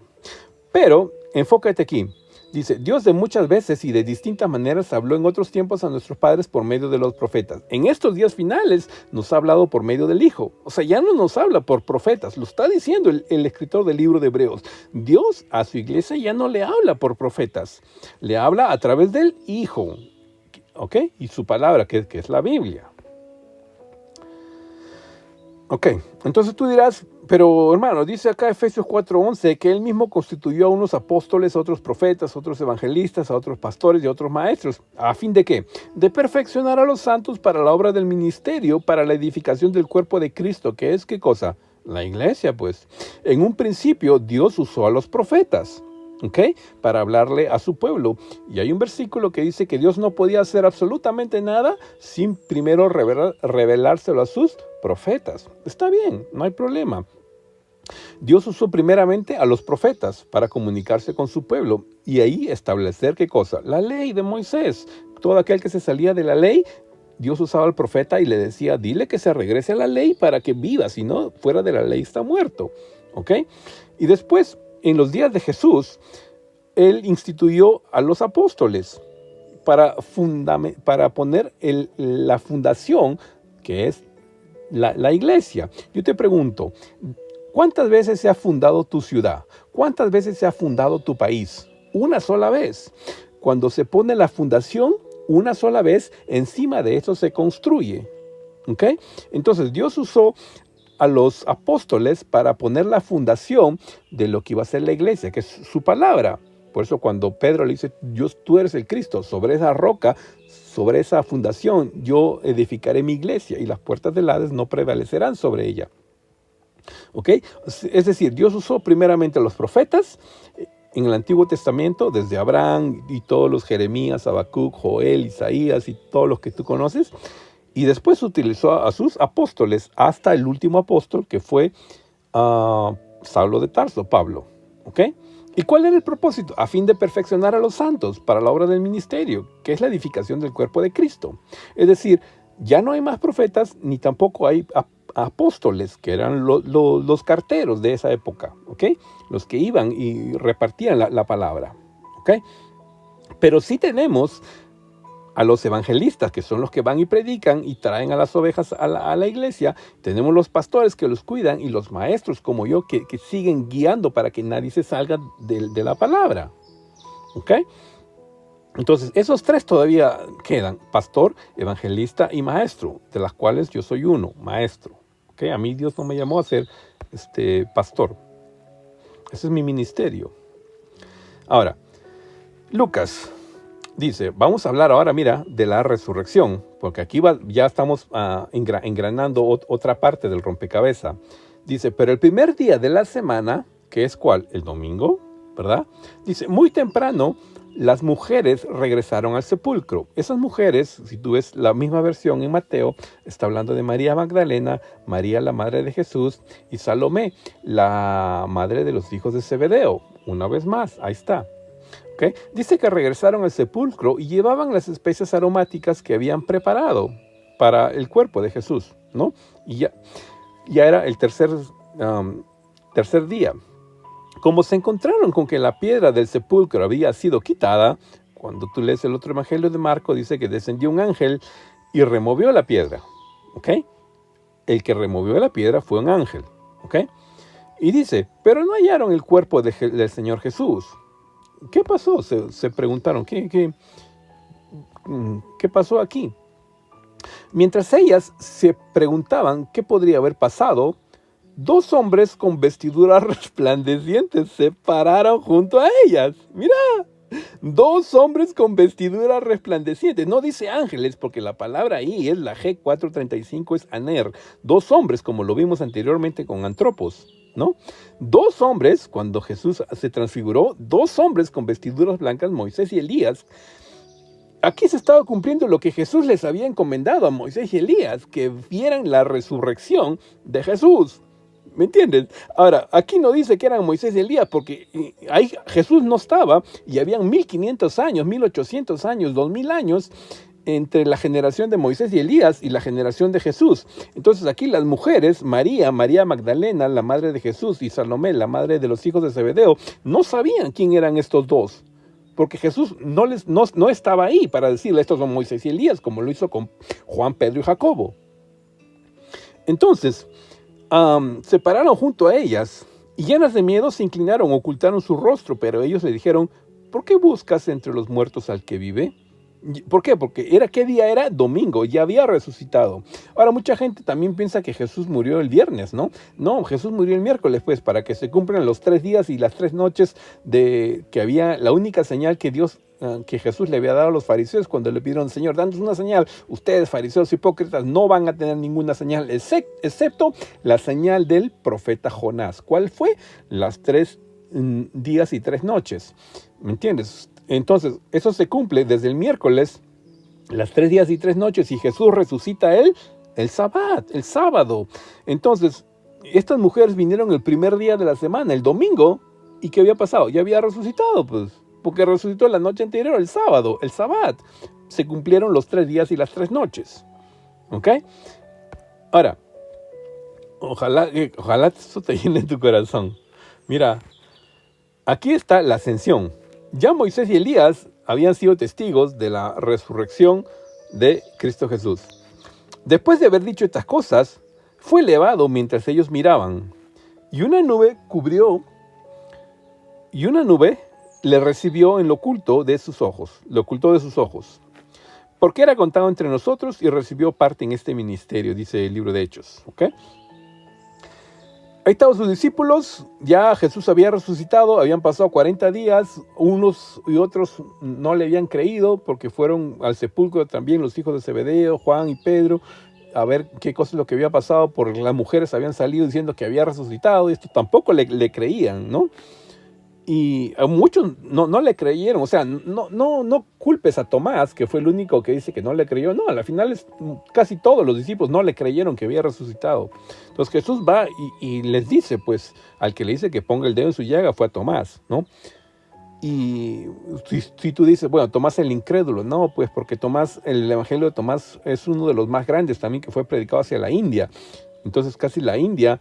Pero, enfócate aquí. Dice, Dios de muchas veces y de distintas maneras habló en otros tiempos a nuestros padres por medio de los profetas. En estos días finales nos ha hablado por medio del Hijo. O sea, ya no nos habla por profetas, lo está diciendo el escritor del libro de Hebreos. Dios a su iglesia ya no le habla por profetas, le habla a través del Hijo, ¿ok? Y su palabra, que es la Biblia. Ok, entonces tú dirás, pero hermano, dice acá Efesios 4:11 que él mismo constituyó a unos apóstoles, a otros profetas, a otros evangelistas, a otros pastores y a otros maestros. ¿A fin de qué? De perfeccionar a los santos para la obra del ministerio, para la edificación del cuerpo de Cristo, que es, ¿qué cosa? La iglesia, pues. En un principio Dios usó a los profetas, ¿ok? Para hablarle a su pueblo. Y hay un versículo que dice que Dios no podía hacer absolutamente nada sin primero revelárselo a sus profetas. Está bien, no hay problema. Dios usó primeramente a los profetas para comunicarse con su pueblo y ahí establecer ¿qué cosa? La ley de Moisés. Todo aquel que se salía de la ley, Dios usaba al profeta y le decía, dile que se regrese a la ley para que viva, si no, fuera de la ley está muerto. ¿Ok? Y después, en los días de Jesús, Él instituyó a los apóstoles para poner la fundación que es la iglesia. Yo te pregunto, ¿cuántas veces se ha fundado tu ciudad? ¿Cuántas veces se ha fundado tu país? Una sola vez. Cuando se pone la fundación, una sola vez, encima de eso se construye. ¿Ok? Entonces Dios usó a los apóstoles para poner la fundación de lo que iba a ser la iglesia, que es su palabra. Por eso cuando Pedro le dice, Dios, tú eres el Cristo, sobre esa roca, sobre esa fundación, yo edificaré mi iglesia y las puertas del Hades no prevalecerán sobre ella. ¿Ok? Es decir, Dios usó primeramente a los profetas en el Antiguo Testamento, desde Abraham y todos los Jeremías, Habacuc, Joel, Isaías y todos los que tú conoces. Y después utilizó a sus apóstoles hasta el último apóstol que fue Saulo de Tarso, Pablo. ¿Ok? ¿Y cuál era el propósito? A fin de perfeccionar a los santos para la obra del ministerio, que es la edificación del cuerpo de Cristo. Es decir, ya no hay más profetas ni tampoco hay apóstoles, que eran los carteros de esa época, ¿ok? Los que iban y repartían la palabra, ¿ok? Pero sí tenemos a los evangelistas, que son los que van y predican y traen a las ovejas a la iglesia. Tenemos los pastores que los cuidan y los maestros como yo que siguen guiando para que nadie se salga de la palabra. ¿Ok? Entonces, esos tres todavía quedan: pastor, evangelista y maestro, de las cuales yo soy uno, maestro. ¿Ok? A mí Dios no me llamó a ser pastor. Ese es mi ministerio. Ahora, Lucas dice, vamos a hablar ahora, mira, de la resurrección, porque aquí ya estamos engranando otra parte del rompecabezas. Dice, pero el primer día de la semana, que es ¿cuál? El domingo, ¿verdad? Dice, muy temprano, las mujeres regresaron al sepulcro. Esas mujeres, si tú ves la misma versión en Mateo, está hablando de María Magdalena, María la madre de Jesús y Salomé, la madre de los hijos de Zebedeo. Una vez más, ahí está. ¿Okay? Dice que regresaron al sepulcro y llevaban las especias aromáticas que habían preparado para el cuerpo de Jesús, ¿no? Y ya era el tercer día. Como se encontraron con que la piedra del sepulcro había sido quitada, cuando tú lees el otro evangelio de Marco, dice que descendió un ángel y removió la piedra. ¿Ok? El que removió la piedra fue un ángel. ¿Ok? Y dice, pero no hallaron el cuerpo del Señor Jesús. ¿Qué pasó? Se preguntaron, ¿qué pasó aquí? Mientras ellas se preguntaban qué podría haber pasado, dos hombres con vestiduras resplandecientes se pararon junto a ellas. Mira, dos hombres con vestiduras resplandecientes. No dice ángeles, porque la palabra ahí es la G435, es aner. Dos hombres, como lo vimos anteriormente con antropos, ¿no? Dos hombres, cuando Jesús se transfiguró, dos hombres con vestiduras blancas, Moisés y Elías. Aquí se estaba cumpliendo lo que Jesús les había encomendado a Moisés y Elías, que vieran la resurrección de Jesús. ¿Me entiendes? Ahora, aquí no dice que eran Moisés y Elías, porque ahí Jesús no estaba y habían 1500 años, 1800 años, 2000 años entre la generación de Moisés y Elías y la generación de Jesús. Entonces aquí las mujeres, María Magdalena, la madre de Jesús, y Salomé, la madre de los hijos de Zebedeo, no sabían quién eran estos dos. Porque Jesús no estaba ahí para decirle, estos son Moisés y Elías, como lo hizo con Juan, Pedro y Jacobo. Entonces, se pararon junto a ellas y llenas de miedo se inclinaron, ocultaron su rostro, pero ellos le dijeron, ¿por qué buscas entre los muertos al que vive? ¿Por qué? Porque ¿qué día era? Domingo, ya había resucitado. Ahora, mucha gente también piensa que Jesús murió el viernes, ¿no? No, Jesús murió el miércoles, pues, para que se cumplan los 3 días y las 3 noches de que había la única señal que Jesús le había dado a los fariseos cuando le pidieron, Señor, danos una señal. Ustedes, fariseos hipócritas, no van a tener ninguna señal, excepto la señal del profeta Jonás. ¿Cuál fue? Las 3 días y 3 noches. ¿Me entiendes? Entonces, eso se cumple desde el miércoles, las 3 días y 3 noches, y Jesús resucita el sábado. Entonces, estas mujeres vinieron el primer día de la semana, el domingo, ¿y qué había pasado? Ya había resucitado, pues, porque resucitó la noche anterior, el sábado, el sabbat. Se cumplieron los 3 días y las 3 noches. ¿Ok? Ahora, ojalá eso te llene tu corazón. Mira, aquí está la ascensión. Ya Moisés y Elías habían sido testigos de la resurrección de Cristo Jesús. Después de haber dicho estas cosas, fue elevado mientras ellos miraban, y una nube le recibió en lo oculto de sus ojos, porque era contado entre nosotros y recibió parte en este ministerio, dice el libro de Hechos. ¿Ok? Ahí estaban sus discípulos, ya Jesús había resucitado, habían pasado 40 días, unos y otros no le habían creído porque fueron al sepulcro también los hijos de Zebedeo, Juan y Pedro, a ver qué cosa es lo que había pasado, porque las mujeres habían salido diciendo que había resucitado y esto tampoco le creían, ¿no? Y a muchos no le creyeron, o sea, no culpes a Tomás, que fue el único que dice que no le creyó. No, al final casi todos los discípulos no le creyeron que había resucitado. Entonces Jesús va y les dice, pues, al que le dice que ponga el dedo en su llaga fue a Tomás, ¿no? Y si tú dices, bueno, Tomás el incrédulo, no, pues porque el evangelio de Tomás es uno de los más grandes también que fue predicado hacia la India. Entonces casi la India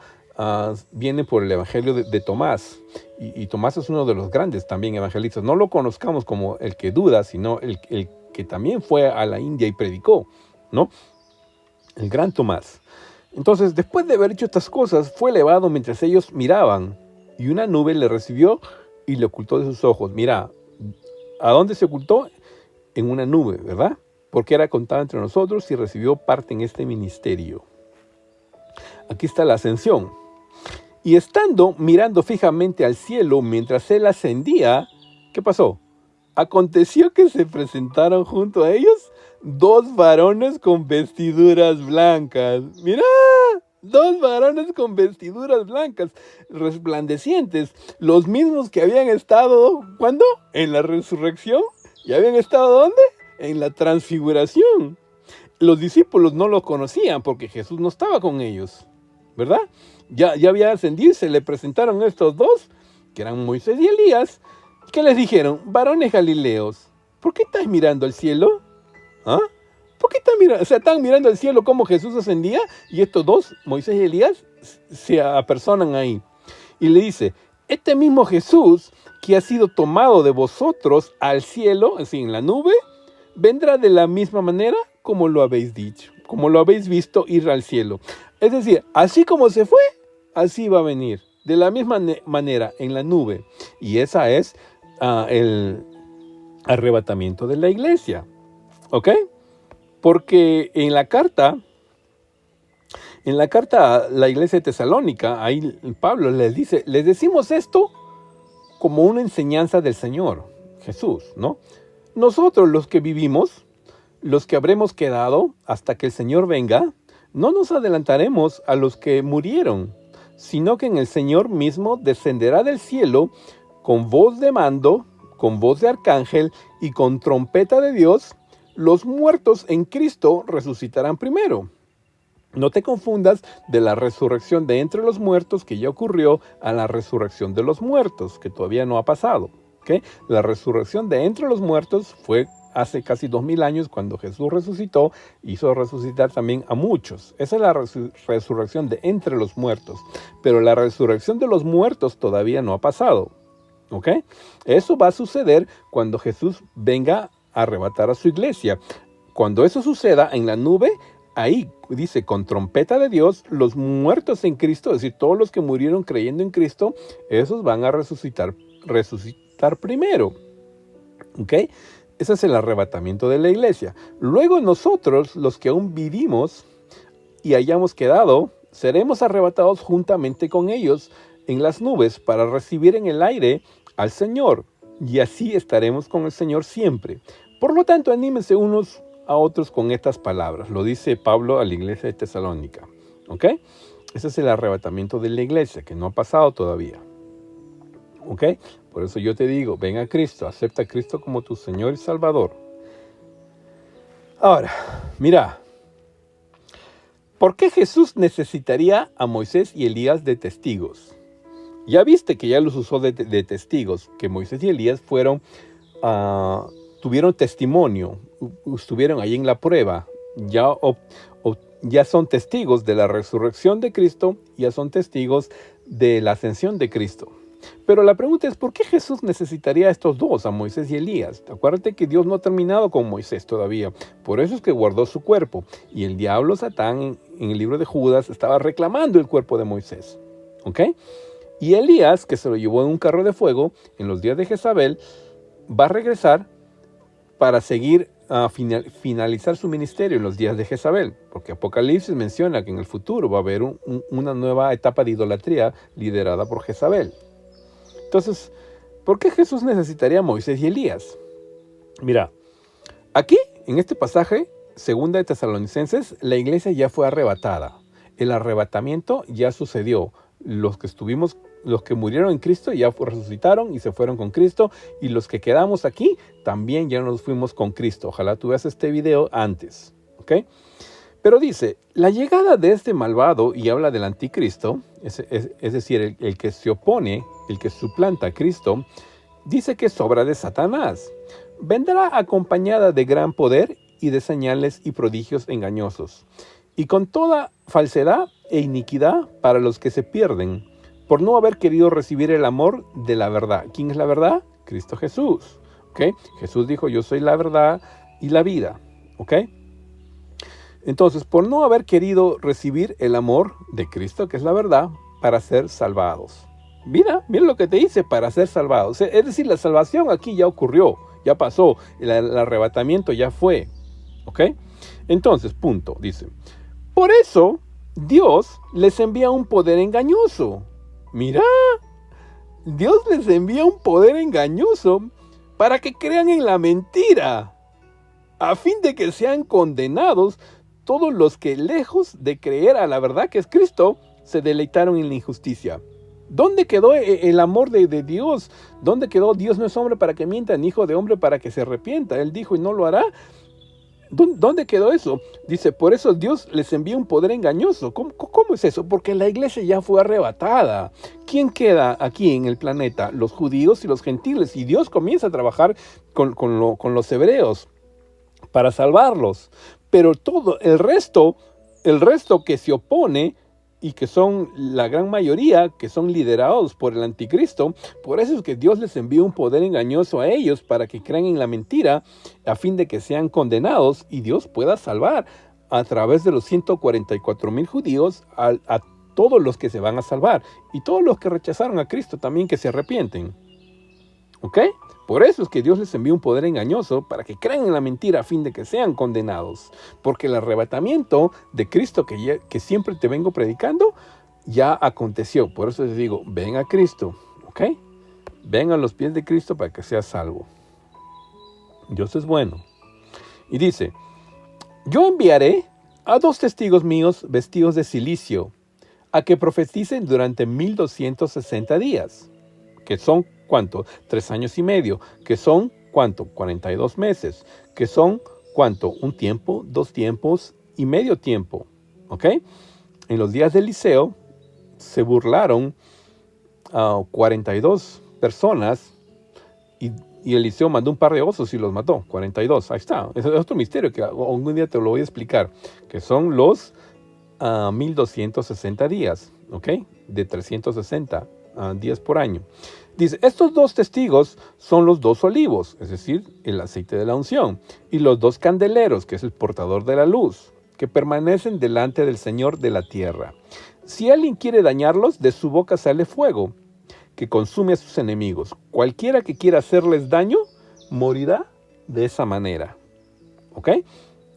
viene por el evangelio de Tomás, y Tomás es uno de los grandes también evangelistas. No lo conozcamos como el que duda, sino el que también fue a la India y predicó, ¿no? El gran Tomás. Entonces, después de haber hecho estas cosas, fue elevado mientras ellos miraban, y una nube le recibió y le ocultó de sus ojos. Mira, ¿a dónde se ocultó? En una nube, ¿verdad? Porque era contado entre nosotros y recibió parte en este ministerio. Aquí está la ascensión. Y estando mirando fijamente al cielo mientras él ascendía, ¿qué pasó? Aconteció que se presentaron junto a ellos 2 varones con vestiduras blancas. ¡Mira! 2 varones con vestiduras blancas, resplandecientes, los mismos que habían estado, ¿cuándo? En la resurrección. ¿Y habían estado dónde? En la transfiguración. Los discípulos no los conocían porque Jesús no estaba con ellos, ¿verdad? Ya había ascendido y se le presentaron estos dos, que eran Moisés y Elías, que les dijeron: varones galileos, ¿por qué estás mirando al cielo? ¿Ah? ¿Por qué están mirando al cielo cómo Jesús ascendía? Y estos dos, Moisés y Elías, se apersonan ahí. Y le dice: este mismo Jesús que ha sido tomado de vosotros al cielo, así en la nube, vendrá de la misma manera como lo habéis dicho, como lo habéis visto ir al cielo. Es decir, así como se fue, así va a venir, de la misma manera, en la nube. Y esa es el arrebatamiento de la iglesia, ¿ok? Porque en la carta a la iglesia de Tesalónica, ahí Pablo les dice: les decimos esto como una enseñanza del Señor Jesús, ¿no? Nosotros los que vivimos, los que habremos quedado hasta que el Señor venga, no nos adelantaremos a los que murieron, sino que en el Señor mismo descenderá del cielo con voz de mando, con voz de arcángel y con trompeta de Dios. Los muertos en Cristo resucitarán primero. No te confundas de la resurrección de entre los muertos que ya ocurrió a la resurrección de los muertos, que todavía no ha pasado. ¿Okay? La resurrección de entre los muertos fue hace casi 2000 años cuando Jesús resucitó, hizo resucitar también a muchos. Esa es la resurrección de entre los muertos. Pero la resurrección de los muertos todavía no ha pasado. ¿Ok? Eso va a suceder cuando Jesús venga a arrebatar a su iglesia. Cuando eso suceda en la nube, ahí dice: con trompeta de Dios, los muertos en Cristo, es decir, todos los que murieron creyendo en Cristo, esos van a resucitar primero. ¿Ok? Ese es el arrebatamiento de la iglesia. Luego nosotros, los que aún vivimos y hayamos quedado, seremos arrebatados juntamente con ellos en las nubes para recibir en el aire al Señor. Y así estaremos con el Señor siempre. Por lo tanto, anímense unos a otros con estas palabras. Lo dice Pablo a la iglesia de Tesalónica. ¿Ok? Ese es el arrebatamiento de la iglesia, que no ha pasado todavía. ¿Ok? Por eso yo te digo: ven a Cristo, acepta a Cristo como tu Señor y Salvador. Ahora, mira, ¿por qué Jesús necesitaría a Moisés y Elías de testigos? Ya viste que ya los usó de testigos, que Moisés y Elías tuvieron testimonio, estuvieron ahí en la prueba, ya son testigos de la resurrección de Cristo, ya son testigos de la ascensión de Cristo. Pero la pregunta es: ¿por qué Jesús necesitaría a estos dos, a Moisés y Elías? Acuérdate que Dios no ha terminado con Moisés todavía. Por eso es que guardó su cuerpo. Y el diablo, Satán, en el libro de Judas, estaba reclamando el cuerpo de Moisés. ¿Ok? Y Elías, que se lo llevó en un carro de fuego en los días de Jezabel, va a regresar para seguir finalizar su ministerio en los días de Jezabel. Porque Apocalipsis menciona que en el futuro va a haber una nueva etapa de idolatría liderada por Jezabel. Entonces, ¿por qué Jesús necesitaría a Moisés y Elías? Mira, aquí, en este pasaje, 2 de Tesalonicenses, la iglesia ya fue arrebatada. El arrebatamiento ya sucedió. Los que murieron en Cristo ya resucitaron y se fueron con Cristo. Y los que quedamos aquí, también ya nos fuimos con Cristo. Ojalá tú veas este video antes. ¿Ok? Pero dice: la llegada de este malvado, y habla del anticristo, es decir, el que se opone, el que suplanta a Cristo, dice que es obra de Satanás. Vendrá acompañada de gran poder y de señales y prodigios engañosos, y con toda falsedad e iniquidad para los que se pierden, por no haber querido recibir el amor de la verdad. ¿Quién es la verdad? Cristo Jesús. ¿Okay? Jesús dijo: yo soy la verdad y la vida. ¿Ok? Entonces, por no haber querido recibir el amor de Cristo, que es la verdad, para ser salvados. Mira lo que te dice: para ser salvados. Es decir, la salvación aquí ya ocurrió, ya pasó, el arrebatamiento ya fue. ¿Ok? Entonces, punto, dice: por eso Dios les envía un poder engañoso. Mira, Dios les envía un poder engañoso para que crean en la mentira, a fin de que sean condenados todos los que, lejos de creer a la verdad que es Cristo, se deleitaron en la injusticia. ¿Dónde quedó el amor de Dios? ¿Dónde quedó Dios no es hombre para que mienta, ni hijo de hombre para que se arrepienta? Él dijo y no lo hará. ¿Dónde quedó eso? Dice, por eso Dios les envía un poder engañoso. ¿Cómo es eso? Porque la iglesia ya fue arrebatada. ¿Quién queda aquí en el planeta? Los judíos y los gentiles. Y Dios comienza a trabajar con los hebreos para salvarlos. Pero todo el resto que se opone, y que son la gran mayoría, que son liderados por el anticristo, por eso es que Dios les envía un poder engañoso a ellos para que crean en la mentira, a fin de que sean condenados y Dios pueda salvar a través de los 144,000 judíos a todos los que se van a salvar, y todos los que rechazaron a Cristo también que se arrepienten. ¿Ok? Por eso es que Dios les envía un poder engañoso para que crean en la mentira a fin de que sean condenados. Porque el arrebatamiento de Cristo que siempre te vengo predicando ya aconteció. Por eso les digo, ven a Cristo, ¿ok? Ven a los pies de Cristo para que seas salvo. Dios es bueno. Y dice, yo enviaré a 2 testigos míos vestidos de cilicio a que profeticen durante 1260 días, que son ¿cuánto? 3 años y medio, que son ¿cuánto? 42 meses, que son ¿cuánto? Un tiempo, 2 tiempos y medio tiempo, ¿ok? En los días de Eliseo se burlaron a 42 personas y Eliseo mandó un par de osos y los mató, 42, ahí está. Es otro misterio que algún día te lo voy a explicar, que son los 1260 días, ¿ok? De 360 días por año. Dice, estos 2 testigos son los 2 olivos, es decir, el aceite de la unción, y los 2 candeleros, que es el portador de la luz, que permanecen delante del Señor de la tierra. Si alguien quiere dañarlos, de su boca sale fuego, que consume a sus enemigos. Cualquiera que quiera hacerles daño, morirá de esa manera. ¿Ok?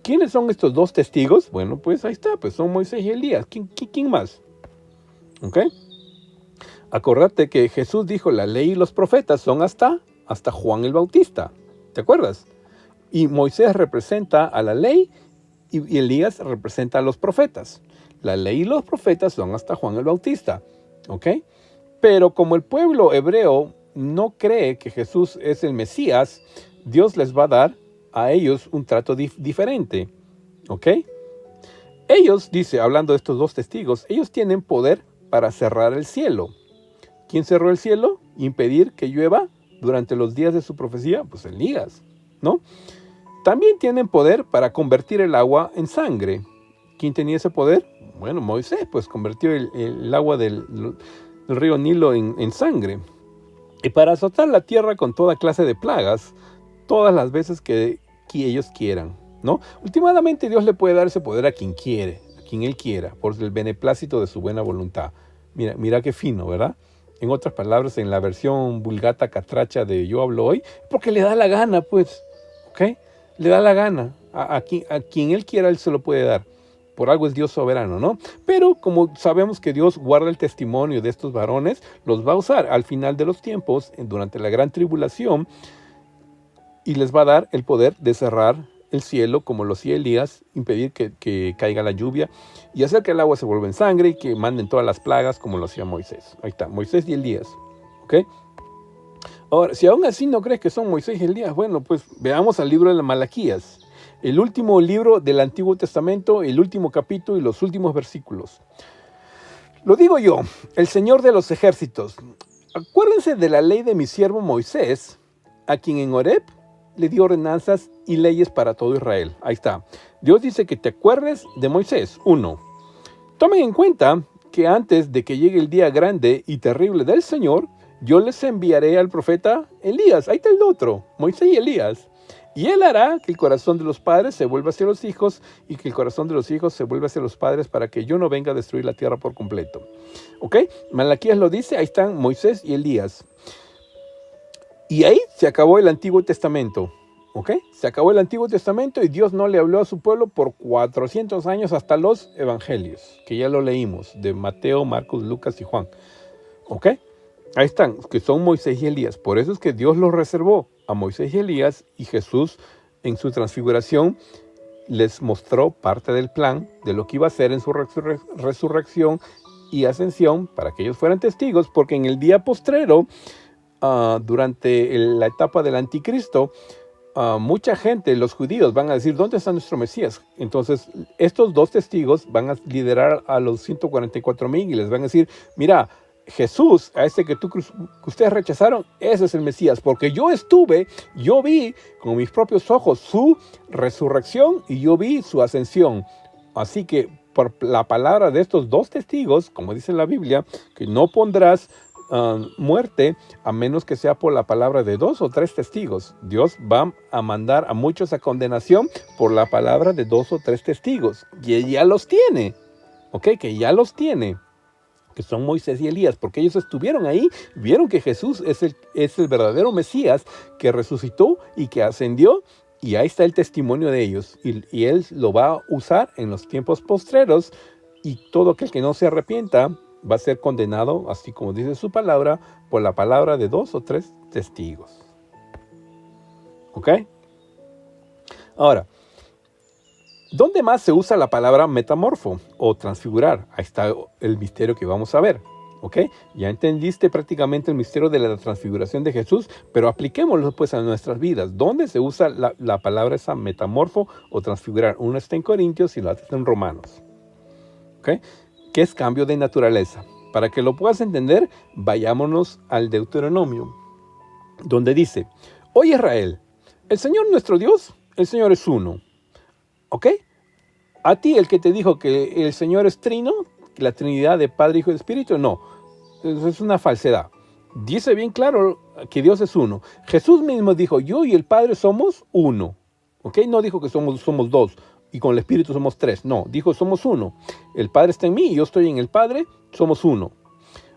¿Quiénes son estos 2 testigos? Bueno, pues ahí está, pues son Moisés y Elías. ¿Quién más? ¿Ok? Acordate que Jesús dijo, la ley y los profetas son hasta Juan el Bautista. ¿Te acuerdas? Y Moisés representa a la ley y Elías representa a los profetas. La ley y los profetas son hasta Juan el Bautista. ¿Ok? Pero como el pueblo hebreo no cree que Jesús es el Mesías, Dios les va a dar a ellos un trato diferente. ¿Ok? Ellos, dice, hablando de estos 2 testigos, ellos tienen poder para cerrar el cielo. ¿Quién cerró el cielo? Impedir que llueva durante los días de su profecía, pues Elías, ¿no? También tienen poder para convertir el agua en sangre. ¿Quién tenía ese poder? Bueno, Moisés, pues convirtió el agua del río Nilo en sangre. Y para azotar la tierra con toda clase de plagas, todas las veces que ellos quieran, ¿no? Últimamente Dios le puede dar ese poder a quien quiere, a quien Él quiera, por el beneplácito de su buena voluntad. Mira qué fino, ¿verdad? En otras palabras, en la versión vulgata catracha de Yo Hablo Hoy, porque le da la gana, pues, ¿ok? Le da la gana. A quien Él quiera, Él se lo puede dar. Por algo es Dios soberano, ¿no? Pero como sabemos que Dios guarda el testimonio de estos varones, los va a usar al final de los tiempos, durante la gran tribulación, y les va a dar el poder de cerrar el cielo, como lo hacía Elías, impedir que caiga la lluvia y hacer que el agua se vuelva en sangre y que manden todas las plagas, como lo hacía Moisés. Ahí está, Moisés y Elías. ¿Ok? Ahora, si aún así no crees que son Moisés y Elías, bueno, pues veamos al libro de las Malaquías, el último libro del Antiguo Testamento, el último capítulo y los últimos versículos. Lo digo yo, el Señor de los ejércitos. Acuérdense de la ley de mi siervo Moisés, a quien en Horeb le dio ordenanzas y leyes para todo Israel. Ahí está. Dios dice que te acuerdes de Moisés. 1. Tomen en cuenta que antes de que llegue el día grande y terrible del Señor, yo les enviaré al profeta Elías. Ahí está el otro, Moisés y Elías. Y él hará que el corazón de los padres se vuelva hacia los hijos y que el corazón de los hijos se vuelva hacia los padres para que yo no venga a destruir la tierra por completo. ¿Ok? Malaquías lo dice, ahí están Moisés y Elías. Y ahí se acabó el Antiguo Testamento. ¿Ok? Se acabó el Antiguo Testamento y Dios no le habló a su pueblo por 400 años hasta los Evangelios, que ya lo leímos, de Mateo, Marcos, Lucas y Juan. ¿Ok? Ahí están, que son Moisés y Elías. Por eso es que Dios los reservó a Moisés y Elías, y Jesús en su transfiguración les mostró parte del plan de lo que iba a hacer en su resurrección y ascensión para que ellos fueran testigos, porque en el día postrero, durante la etapa del anticristo, mucha gente, los judíos, van a decir, ¿dónde está nuestro Mesías? Entonces, estos dos testigos van a liderar a los 144,000 y les van a decir, mira, Jesús, a este que ustedes rechazaron, ese es el Mesías, porque yo vi con mis propios ojos su resurrección y yo vi su ascensión. Así que por la palabra de estos dos testigos, como dice la Biblia, que no pondrás muerte a menos que sea por la palabra de 2 o 3 testigos. Dios va a mandar a muchos a condenación por la palabra de 2 o 3 testigos. Y Él ya los tiene, ¿ok? Que ya los tiene, que son Moisés y Elías, porque ellos estuvieron ahí, vieron que Jesús es el verdadero Mesías que resucitó y que ascendió, y ahí está el testimonio de ellos, y Él lo va a usar en los tiempos postreros, y todo aquel que no se arrepienta va a ser condenado, así como dice su palabra, por la palabra de 2 o 3 testigos. ¿Ok? Ahora, ¿dónde más se usa la palabra metamorfo o transfigurar? Ahí está el misterio que vamos a ver. ¿Ok? Ya entendiste prácticamente el misterio de la transfiguración de Jesús, pero apliquémoslo pues a nuestras vidas. ¿Dónde se usa la palabra esa metamorfo o transfigurar? Uno está en Corintios y la otra está en Romanos. ¿Ok? ¿Qué es cambio de naturaleza? Para que lo puedas entender, vayámonos al Deuteronomio, donde dice, oye Israel, el Señor nuestro Dios, el Señor es uno. ¿Ok? A ti el que te dijo que el Señor es trino, la Trinidad de Padre, Hijo y Espíritu, no. Eso es una falsedad. Dice bien claro que Dios es uno. Jesús mismo dijo, yo y el Padre somos uno. ¿Ok? No dijo que somos dos y con el Espíritu somos tres. No, dijo somos uno. El Padre está en mí y yo estoy en el Padre, somos uno.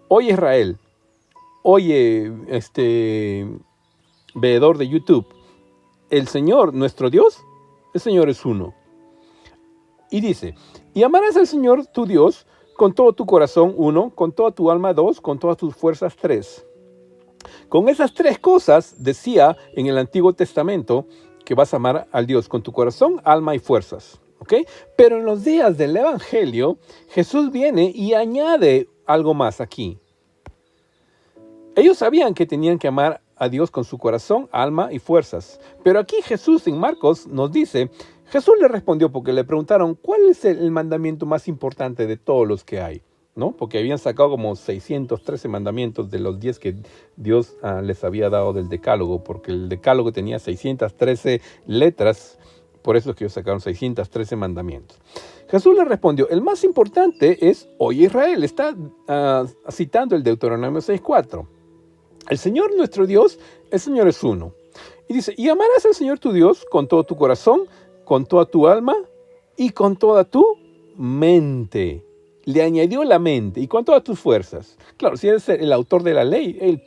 Oye Israel, oye veedor de YouTube, el Señor, nuestro Dios, el Señor es uno. Y dice, y amarás al Señor tu Dios con todo tu corazón, 1, con toda tu alma, 2, con todas tus fuerzas, 3. Con esas 3 cosas, decía en el Antiguo Testamento, que vas a amar al Dios con tu corazón, alma y fuerzas. ¿Ok? Pero en los días del Evangelio, Jesús viene y añade algo más aquí. Ellos sabían que tenían que amar a Dios con su corazón, alma y fuerzas. Pero aquí Jesús en Marcos nos dice, Jesús le respondió porque le preguntaron, ¿cuál es el mandamiento más importante de todos los que hay? ¿No? Porque habían sacado como 613 mandamientos de los 10 que Dios les había dado del Decálogo, porque el Decálogo tenía 613 letras, por eso es que ellos sacaron 613 mandamientos. Jesús le respondió, el más importante es, oye Israel, está citando el Deuteronomio 6:4. El Señor nuestro Dios, el Señor es uno. Y dice, y amarás al Señor tu Dios con todo tu corazón, con toda tu alma y con toda tu mente. Le añadió la mente y con todas tus fuerzas. Claro, si eres el autor de la ley, él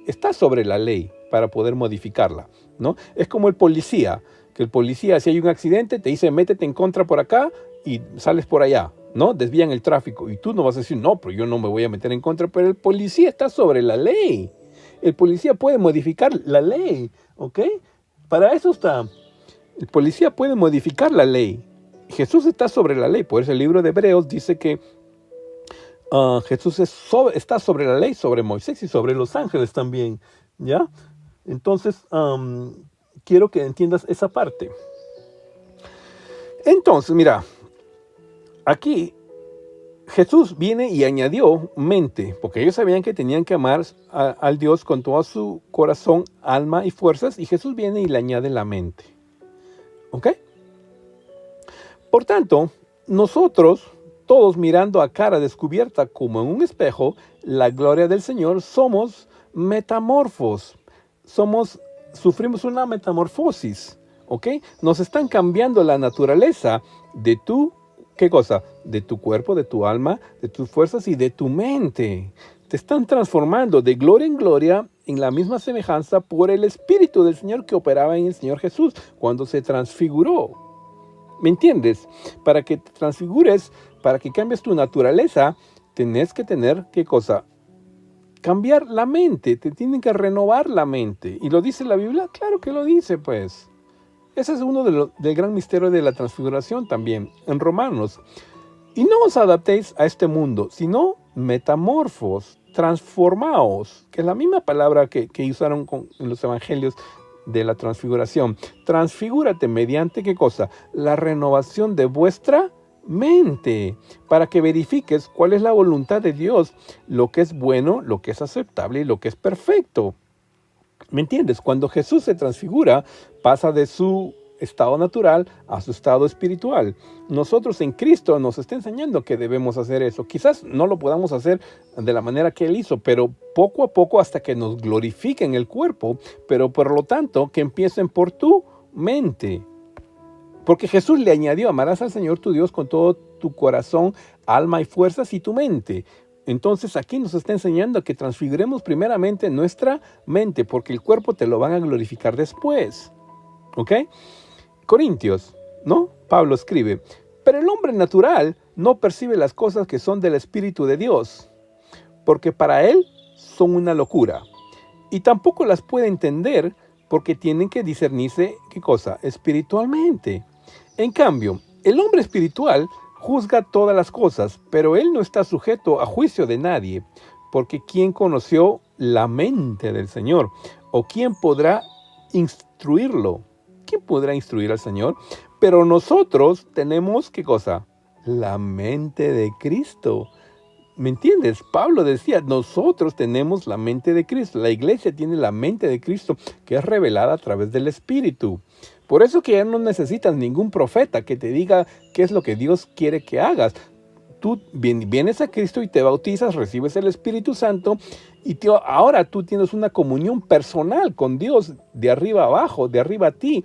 está sobre la ley para poder modificarla, ¿no? Es como el policía, que el policía, si hay un accidente, te dice, métete en contra por acá y sales por allá, ¿no? Desvían el tráfico. Y tú no vas a decir, no, pero yo no me voy a meter en contra, pero el policía está sobre la ley. El policía puede modificar la ley, ¿ok? Para eso está. El policía puede modificar la ley. Jesús está sobre la ley. Por eso el libro de Hebreos dice que Jesús está sobre la ley, sobre Moisés y sobre los ángeles también, ¿ya? Entonces, quiero que entiendas esa parte. Entonces, mira, aquí Jesús viene y añadió mente, porque ellos sabían que tenían que amar al Dios con todo su corazón, alma y fuerzas, y Jesús viene y le añade la mente. ¿Ok? Por tanto, nosotros, todos mirando a cara descubierta como en un espejo, la gloria del Señor, somos metamorfos. Sufrimos una metamorfosis. ¿Ok? Nos están cambiando la naturaleza de ¿qué cosa? De tu cuerpo, de tu alma, de tus fuerzas y de tu mente. Te están transformando de gloria en gloria en la misma semejanza por el Espíritu del Señor que operaba en el Señor Jesús cuando se transfiguró. ¿Me entiendes? Para que te transfigures, para que cambies tu naturaleza, tenés que tener, ¿qué cosa? Cambiar la mente, te tienen que renovar la mente. ¿Y lo dice la Biblia? Claro que lo dice, pues. Ese es uno del gran misterio de la transfiguración también. En Romanos, y no os adaptéis a este mundo, sino metamorfos, transformaos, que es la misma palabra que usaron en los evangelios de la transfiguración. Transfigúrate mediante, ¿qué cosa? La renovación de vuestra mente, para que verifiques cuál es la voluntad de Dios, lo que es bueno, lo que es aceptable y lo que es perfecto. ¿Me entiendes? Cuando Jesús se transfigura, pasa de su estado natural a su estado espiritual. Nosotros en Cristo nos está enseñando que debemos hacer eso. Quizás no lo podamos hacer de la manera que Él hizo, pero poco a poco hasta que nos glorifiquen el cuerpo, pero por lo tanto que empiecen por tu mente. Porque Jesús le añadió, amarás al Señor tu Dios con todo tu corazón, alma y fuerzas y tu mente. Entonces aquí nos está enseñando que transfiguremos primeramente nuestra mente, porque el cuerpo te lo van a glorificar después. ¿Ok? Corintios, ¿no? Pablo escribe, pero el hombre natural no percibe las cosas que son del Espíritu de Dios, porque para él son una locura, y tampoco las puede entender porque tienen que discernirse, ¿qué cosa? Espiritualmente. En cambio, el hombre espiritual juzga todas las cosas, pero él no está sujeto a juicio de nadie, porque ¿quién conoció la mente del Señor? ¿O quién podrá instruirlo? ¿Quién podrá instruir al Señor? Pero nosotros tenemos, ¿qué cosa? La mente de Cristo. ¿Me entiendes? Pablo decía, nosotros tenemos la mente de Cristo. La iglesia tiene la mente de Cristo que es revelada a través del Espíritu. Por eso que ya no necesitas ningún profeta que te diga qué es lo que Dios quiere que hagas. Tú vienes a Cristo y te bautizas, recibes el Espíritu Santo y ahora tú tienes una comunión personal con Dios de arriba abajo, de arriba a ti.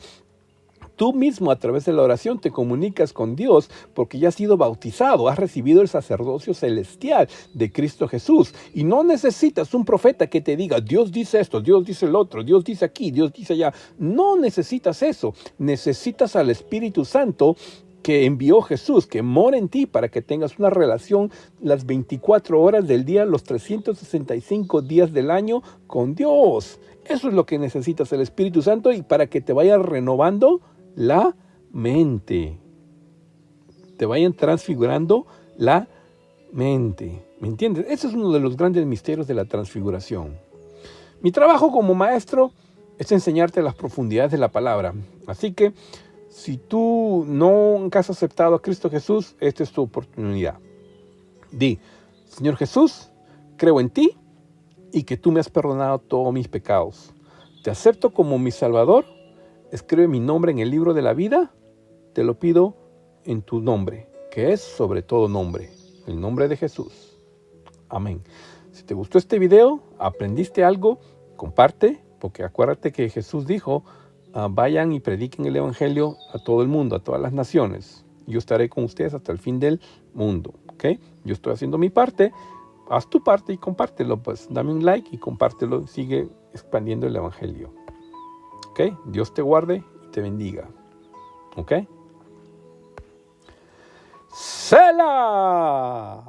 Tú mismo a través de la oración te comunicas con Dios porque ya has sido bautizado, has recibido el sacerdocio celestial de Cristo Jesús. Y no necesitas un profeta que te diga, Dios dice esto, Dios dice el otro, Dios dice aquí, Dios dice allá. No necesitas eso, necesitas al Espíritu Santo que envió Jesús, que mora en ti para que tengas una relación las 24 horas del día, los 365 días del año con Dios. Eso es lo que necesitas, el Espíritu Santo, y para que te vaya renovando la mente. Te vayan transfigurando la mente. ¿Me entiendes? Ese es uno de los grandes misterios de la transfiguración. Mi trabajo como maestro es enseñarte las profundidades de la palabra. Así que, si tú nunca has aceptado a Cristo Jesús, esta es tu oportunidad. Di, Señor Jesús, creo en ti y que tú me has perdonado todos mis pecados. Te acepto como mi Salvador. Escribe mi nombre en el libro de la vida. Te lo pido en tu nombre, que es sobre todo nombre, el nombre de Jesús. Amén. Si te gustó este video, aprendiste algo, comparte, porque acuérdate que Jesús dijo, vayan y prediquen el Evangelio a todo el mundo, a todas las naciones. Yo estaré con ustedes hasta el fin del mundo. ¿Ok? Yo estoy haciendo mi parte. Haz tu parte y compártelo. Pues dame un like y compártelo. Sigue expandiendo el Evangelio. ¿Ok? Dios te guarde y te bendiga. ¿Ok? ¡Selah!